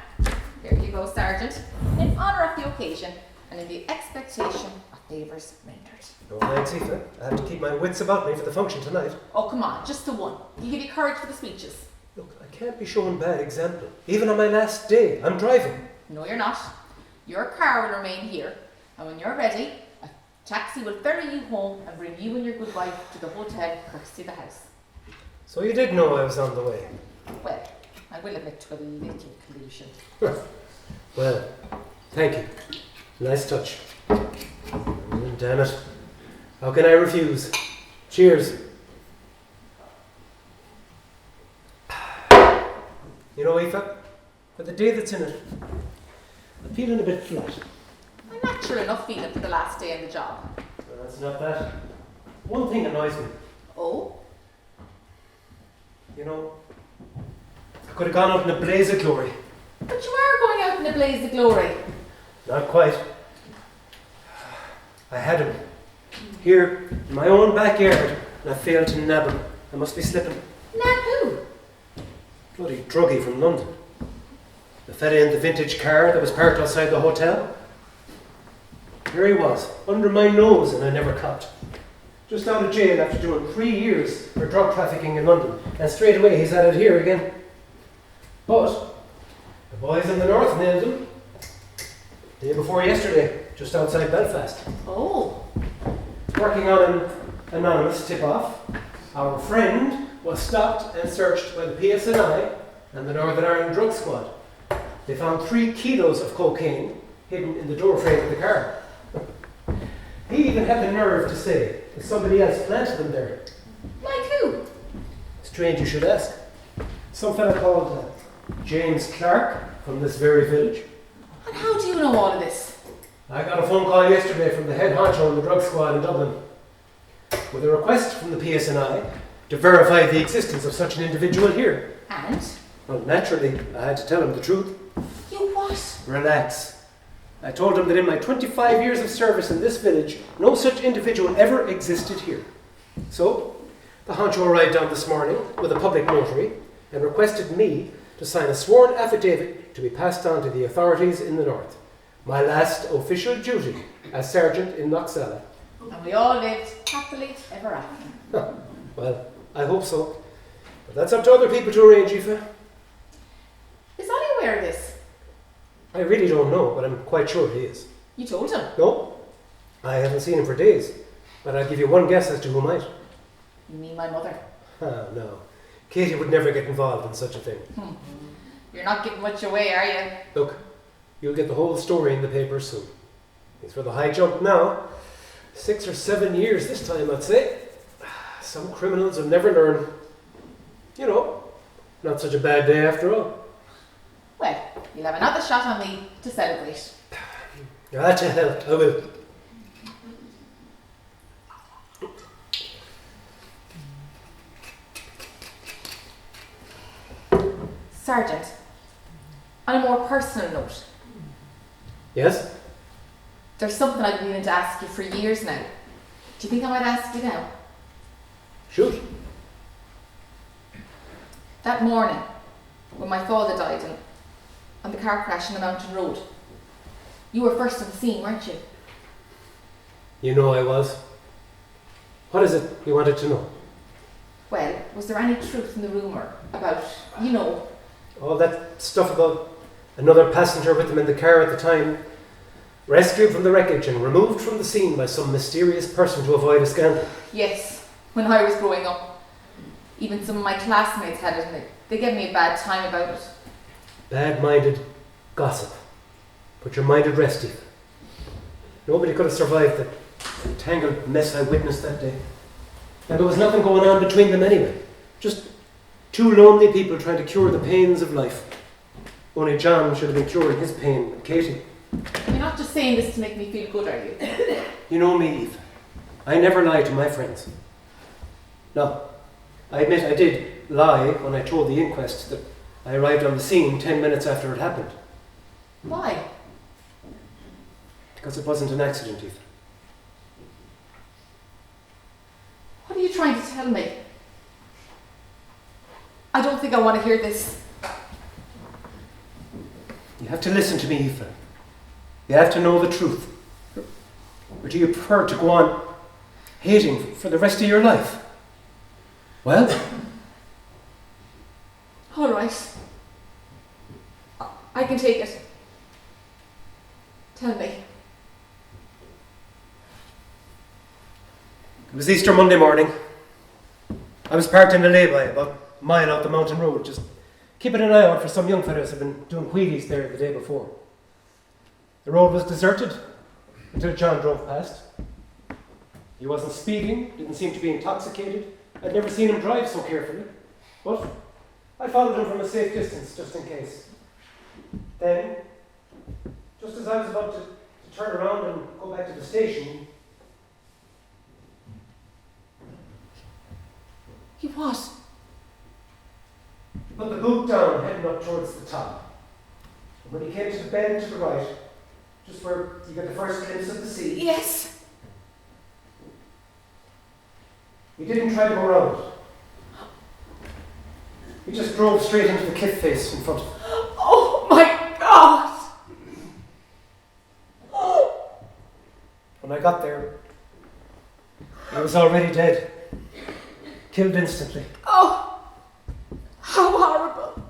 here you go, Sergeant. In honour of the occasion and in the expectation of favours rendered. No thanks, Aoife. I have to keep my wits about me for the function tonight. Oh, come on, just the one. You give you courage for the speeches. Look, I can't be showing bad example. Even on my last day, I'm driving. No, you're not. Your car will remain here, and when you're ready, a taxi will ferry you home and bring you and your good wife to the hotel courtesy of the house. So you did know I was on the way. Well, I will admit to a little collusion. Well, thank you. Nice touch. Damn it. How can I refuse? Cheers. You know, Aoife, for the day that's in it, I'm feeling a bit flat. I'm not sure enough feeling for the last day in the job. Well, that's not that. One thing annoys me. Oh? You know, I could have gone out in a blaze of glory. But you are going out in a blaze of glory. Not quite. I had him. Here, in my own backyard, and I failed to nab him. I must be slipping. Nab who? Bloody druggie from London. The fella in the vintage car that was parked outside the hotel. Here he was, under my nose, and I never caught. Just out of jail after doing 3 years for drug trafficking in London, and straight away he's at it here again. But the boys in the north nailed him. Day before yesterday, just outside Belfast. Oh. Working on an anonymous tip-off, our friend was stopped and searched by the PSNI and the Northern Ireland Drug Squad. They found 3 kilos of cocaine hidden in the doorframe of the car. He even had the nerve to say that somebody else planted them there. Like who? Strange you should ask. Some fella called James Clark from this very village. And how do you know all of this? I got a phone call yesterday from the head honcho in the drug squad in Dublin with a request from the PSNI to verify the existence of such an individual here. And? Well, naturally, I had to tell him the truth. You what? Relax. I told him that in my 25 years of service in this village, no such individual ever existed here. So, the honcho arrived down this morning with a public notary and requested me to sign a sworn affidavit to be passed on to the authorities in the north. My last official duty as sergeant in Knocksala. And we all lived happily ever after. Well, I hope so. But that's up to other people to arrange, Aoife. Is Ollie aware of this? I really don't know, but I'm quite sure he is. You told him. No, I haven't seen him for days. But I'll give you one guess as to who might. You mean my mother? Ah, no. Katie would never get involved in such a thing. You're not giving much away, are you? Look, you'll get the whole story in the paper soon. It's for the high jump now. 6 or 7 years this time, I'd say. Some criminals will never learn. You know, not such a bad day after all. Well, you'll have another shot on me to celebrate. Ah, to hell, I will. Sergeant, on a more personal note, Yes? there's something I've been meaning to ask you for years now. Do you think I might ask you now? Shoot. That morning, when my father died on the car crash on the mountain road, you were first on the scene, weren't you? You know I was. What is it you wanted to know? Well, was there any truth in the rumour about, you know, All that stuff about another passenger with them in the car at the time, rescued from the wreckage and removed from the scene by some mysterious person to avoid a scandal. yes, when I was growing up, even some of my classmates had it and they gave me a bad time about it. Bad-minded gossip. Put your mind at rest, Eva. Nobody could have survived the tangled mess I witnessed that day. And there was nothing going on between them anyway. Just two lonely people trying to cure the pains of life. Only John should have been curing his pain with Katie. You're not just saying this to make me feel good, are you? You know me, Eve. I never lie to my friends. No, I admit I did lie when I told the inquest that I arrived on the scene 10 minutes after it happened. Why? Because it wasn't an accident, Eve. What are you trying to tell me? I don't think I want to hear this. You have to listen to me, Eve. You have to know the truth. Or do you prefer to go on hating for the rest of your life? Well, All right. I can take it. Tell me. it was Easter Monday morning. I was parked in a lay-by about a mile out the mountain road, just keeping an eye out for some young fellas who'd been doing wheelies there the day before. The road was deserted until John drove past. He wasn't speeding, didn't seem to be intoxicated. I'd never seen him drive so carefully. But I followed him from a safe distance, just in case. Then, just as I was about to turn around and go back to the station, You what? he put the boot down, heading up towards the top. And when he came to the bend to the right, just where you get the first glimpse of the sea, Yes. he didn't try to go around. He just drove straight into the cliff face in front of him. Oh my God! When I got there, he was already dead. Killed instantly. Oh, how horrible.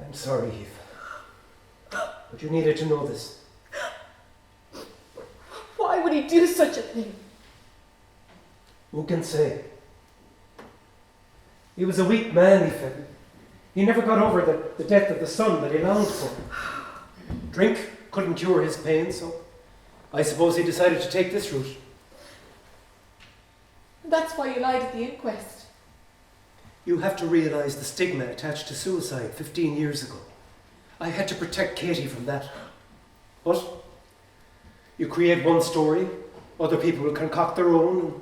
I'm sorry, Eve. But you needed to know this. Why would he do such a thing? Who can say? He was a weak man, Eve. He never got over the death of the son that he longed for. Drink couldn't cure his pain, so I suppose he decided to take this route. That's why you lied at the inquest. You have to realise the stigma attached to suicide 15 years ago. I had to protect Katie from that. But you create one story, other people will concoct their own, and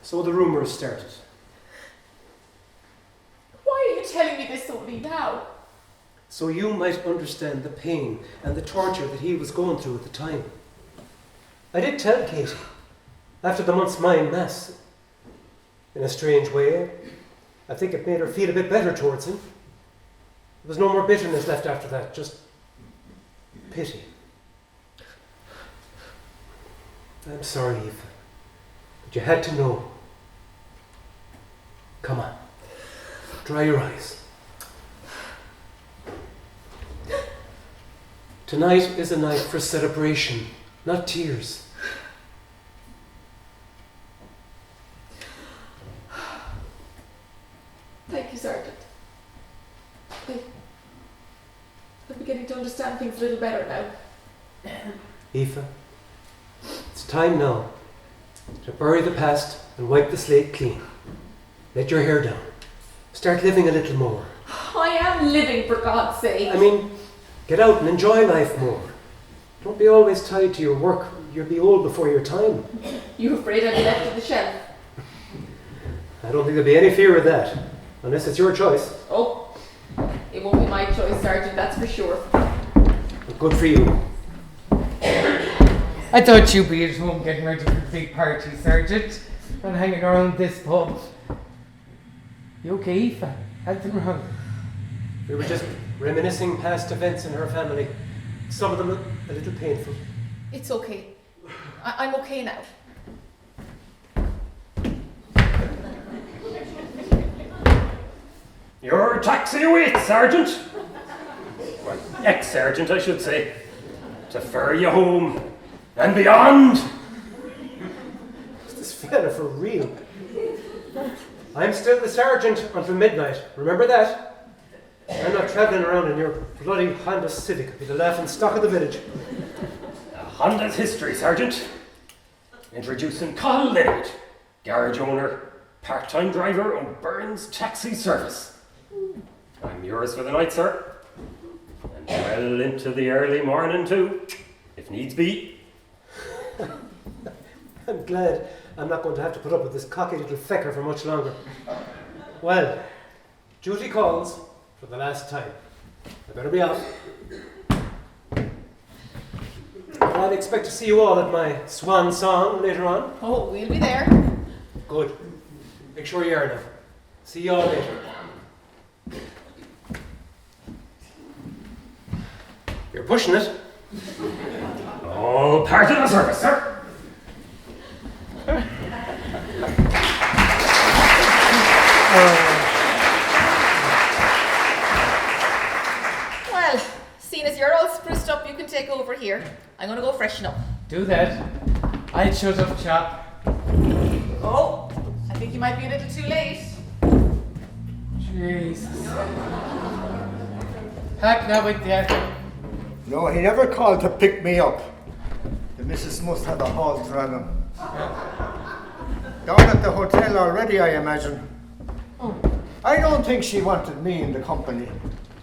so the rumours started. Why are you telling me this only now? So you might understand the pain and the torture that he was going through at the time. I did tell Katie, after the month's mind mass. In a strange way, I think it made her feel a bit better towards him. There was no more bitterness left after that, just pity. I'm sorry, Eve, but you had to know. Come on. Dry your eyes. Tonight is a night for celebration, not tears. Thank you, Sergeant. I'm beginning to understand things a little better now. Aoife, it's time now to bury the past and wipe the slate clean. Let your hair down. Start living a little more. I am living, for God's sake. I mean, get out and enjoy life more. Don't be always tied to your work. You'll be old before your time. You afraid I'll be left on the shelf? I don't think there'll be any fear of that, unless it's your choice. Oh, it won't be my choice, Sergeant, that's for sure. But good for you. I thought you'd be at home getting ready for the big party, Sergeant, and hanging around this pub. You okay, Aoife? Anything wrong? We were just reminiscing past events in her family. Some of them a little painful. It's okay. I'm okay now. Your taxi awaits, Sergeant. Well, ex-Sergeant, I should say. To ferry you home and beyond. Is this fella for real? I'm still the sergeant until midnight. Remember that? I'm not travelling around in your bloody Honda Civic. I'll be the laughing stock of the village. Honda's history, Sergeant. Introducing Colin Leonard, garage owner, part-time driver on Burns Taxi Service. I'm yours for the night, sir. And well into the early morning too, if needs be. I'm glad I'm not going to have to put up with this cocky little fecker for much longer. Well, duty calls for the last time. I better be off. I'd expect to see you all at my swan song later on. Oh, we'll be there. Good. Make sure you are now. See you all later. You're pushing it. All part of the service, sir. Well, seeing as you're all spruced up, you can take over here. I'm going to go freshen up. Do that. I'll shut up, chap. Oh, I think you might be a little too late. Jesus. Heck, now with that. No, he never called to pick me up. The missus must have a halter on him. Down at the hotel already, I imagine. Oh. I don't think she wanted me in the company.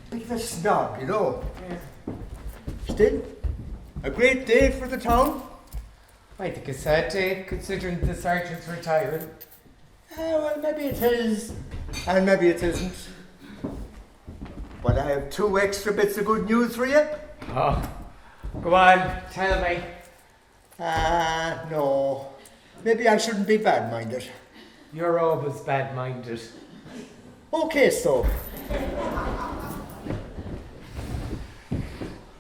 Bit of a snob, you know. Yeah. Still, a great day for the town. I think a sad day, considering the sergeant's retiring. Well, maybe it is, and maybe it isn't. But I have 2 extra bits of good news for you. Oh, go on, tell me. No. Maybe I shouldn't be bad-minded. You're always bad-minded. Okay, so.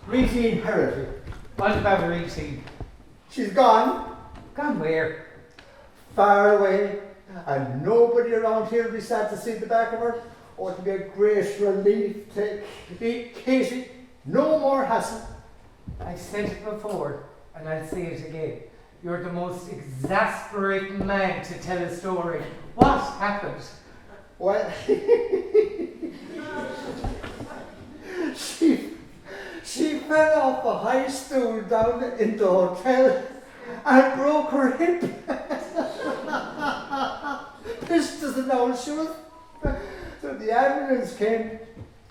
Reesie Herity. What about Reesie? She's gone. Gone where? Far away. And nobody around here will be sad to see the back of her. Oh, it'll be a great relief to Katie. No more hassle. I said it before, and I'll say it again. You're the most exasperating man to tell a story. What happened? Well, she fell off a high stool down in the hotel and broke her hip. This doesn't know she was. So the ambulance came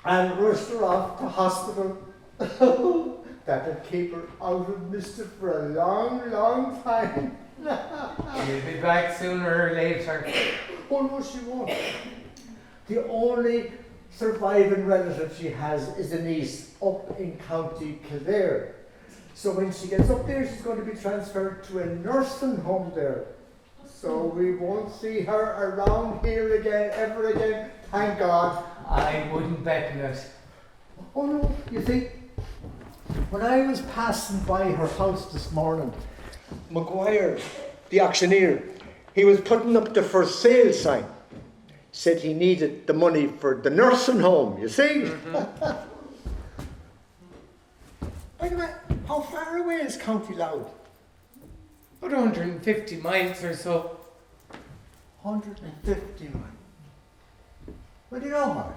and rushed her off to hospital. That'll keep her out of mischief for a long, long time. She'll be back sooner or later. Oh no, she won't. The only surviving relative she has is a niece up in County Kildare. So when she gets up there, she's going to be transferred to a nursing home there. So we won't see her around here again, ever again, thank God. I wouldn't bet on it. Oh no, you see, when I was passing by her house this morning, Maguire, the auctioneer, he was putting up the for sale sign. Said he needed the money for the nursing home, you see? By the way, how far away is County Loud? About 150 miles or so. 150 miles. Well, you know what?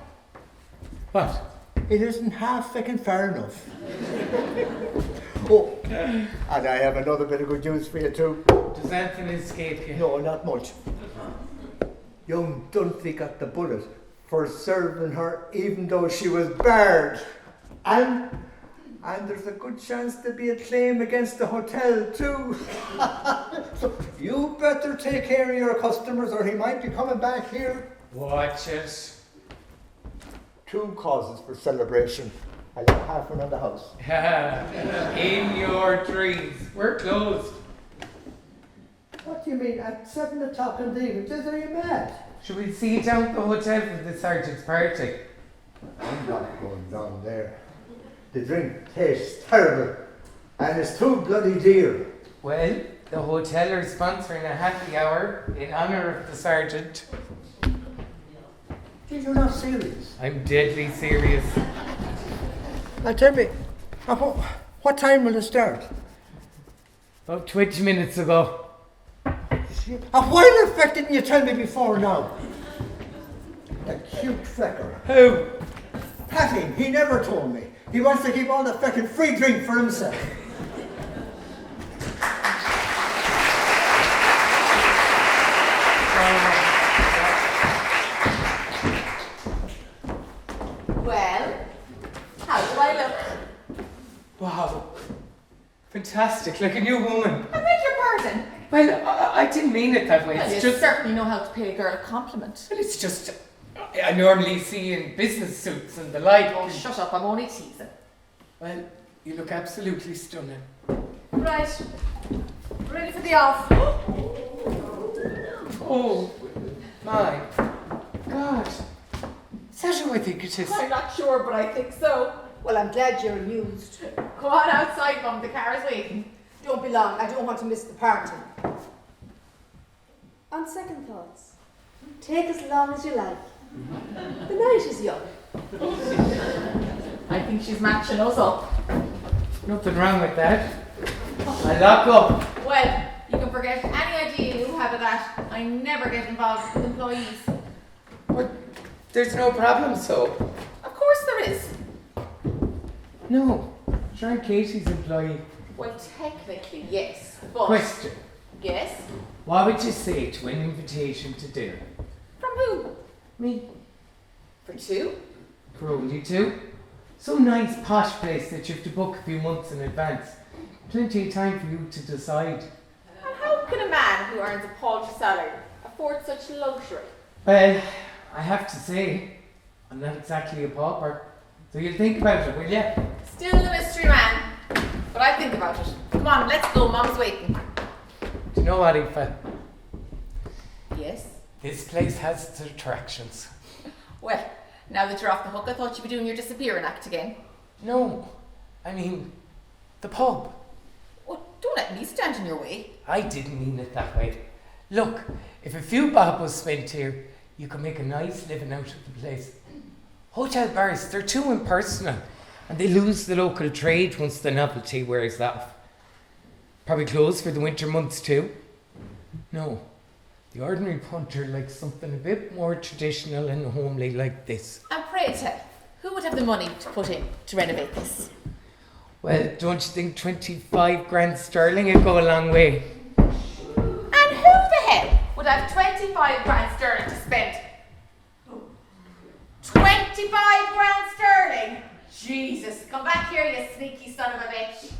What? It isn't half fucking far enough. Oh, and I have another bit of good news for you too. Does anything escape you? No, not much. Young Dunphy got the bullet for serving her even though she was barred. And there's a good chance there'll be a claim against the hotel too. So you better take care of your customers or he might be coming back here. Watch it. 2 causes for celebration. I left half one on the house. In your dreams. We're closed. What do you mean? At 7 o'clock in the evening? Are you mad? Should we see you down at the hotel for the sergeant's party? I'm not going down there. The drink tastes terrible. And it's too bloody dear. Well, the hotel are sponsoring a happy hour in honour of the sergeant. You're not serious. I'm deadly serious. Now tell me, what time will it start? About 20 minutes ago. Why the fuck didn't you tell me before now? The cute fecker. Who? Patty, he never told me. He wants to keep all the fucking free drink for himself. Well, how do I look? Wow. Fantastic, like a new woman. I beg your pardon. Well, I didn't mean it that way. Well, It's you just. certainly know how to pay a girl a compliment. Well, it's just. I normally see you in business suits and the like. Oh, shut up, I'm only teasing. Well, you look absolutely stunning. Right, ready for the off. Oh, my God. Is that who I think it is? I'm not sure, but I think so. Well, I'm glad you're amused. Go on outside, Mum, the car is waiting. Don't be long, I don't want to miss the party. On second thoughts, take as long as you like. The night is young. I think she's matching us up. Nothing wrong with that. I lock up. Well, you can forget any idea you have of that. I never get involved with employees. But there's no problem, so. Of course there is. No. Sure, I'm Katie's employee. Well, technically, yes. But Question. yes? What would you say to an invitation to dinner? From who? Me. For 2? For only 2? Some nice posh place that you have to book a few months in advance. Plenty of time for you to decide. And how can a man who earns a paltry salary afford such luxury? Well, I have to say, I'm not exactly a pauper. So you'll think about it, will you? Still the mystery man. But I think about it. Come on, let's go. Mom's waiting. Do you know what, Aoife? Yes? This place has its attractions. Well, now that you're off the hook, I thought you'd be doing your disappearing act again. No, I mean, the pub. Oh, don't let me stand in your way. I didn't mean it that way. Look, if a few bob was spent here, you can make a nice living out of the place. Hotel bars, they're too impersonal, and they lose the local trade once the novelty wears off. Probably closed for the winter months too. No, the ordinary punter likes something a bit more traditional and homely like this. And pray tell, who would have the money to put in to renovate this? Well, don't you think 25 grand sterling would go a long way? And who the hell would have 25 grand sterling to spend? 25 grand sterling? Jesus, come back here, you sneaky son of a bitch.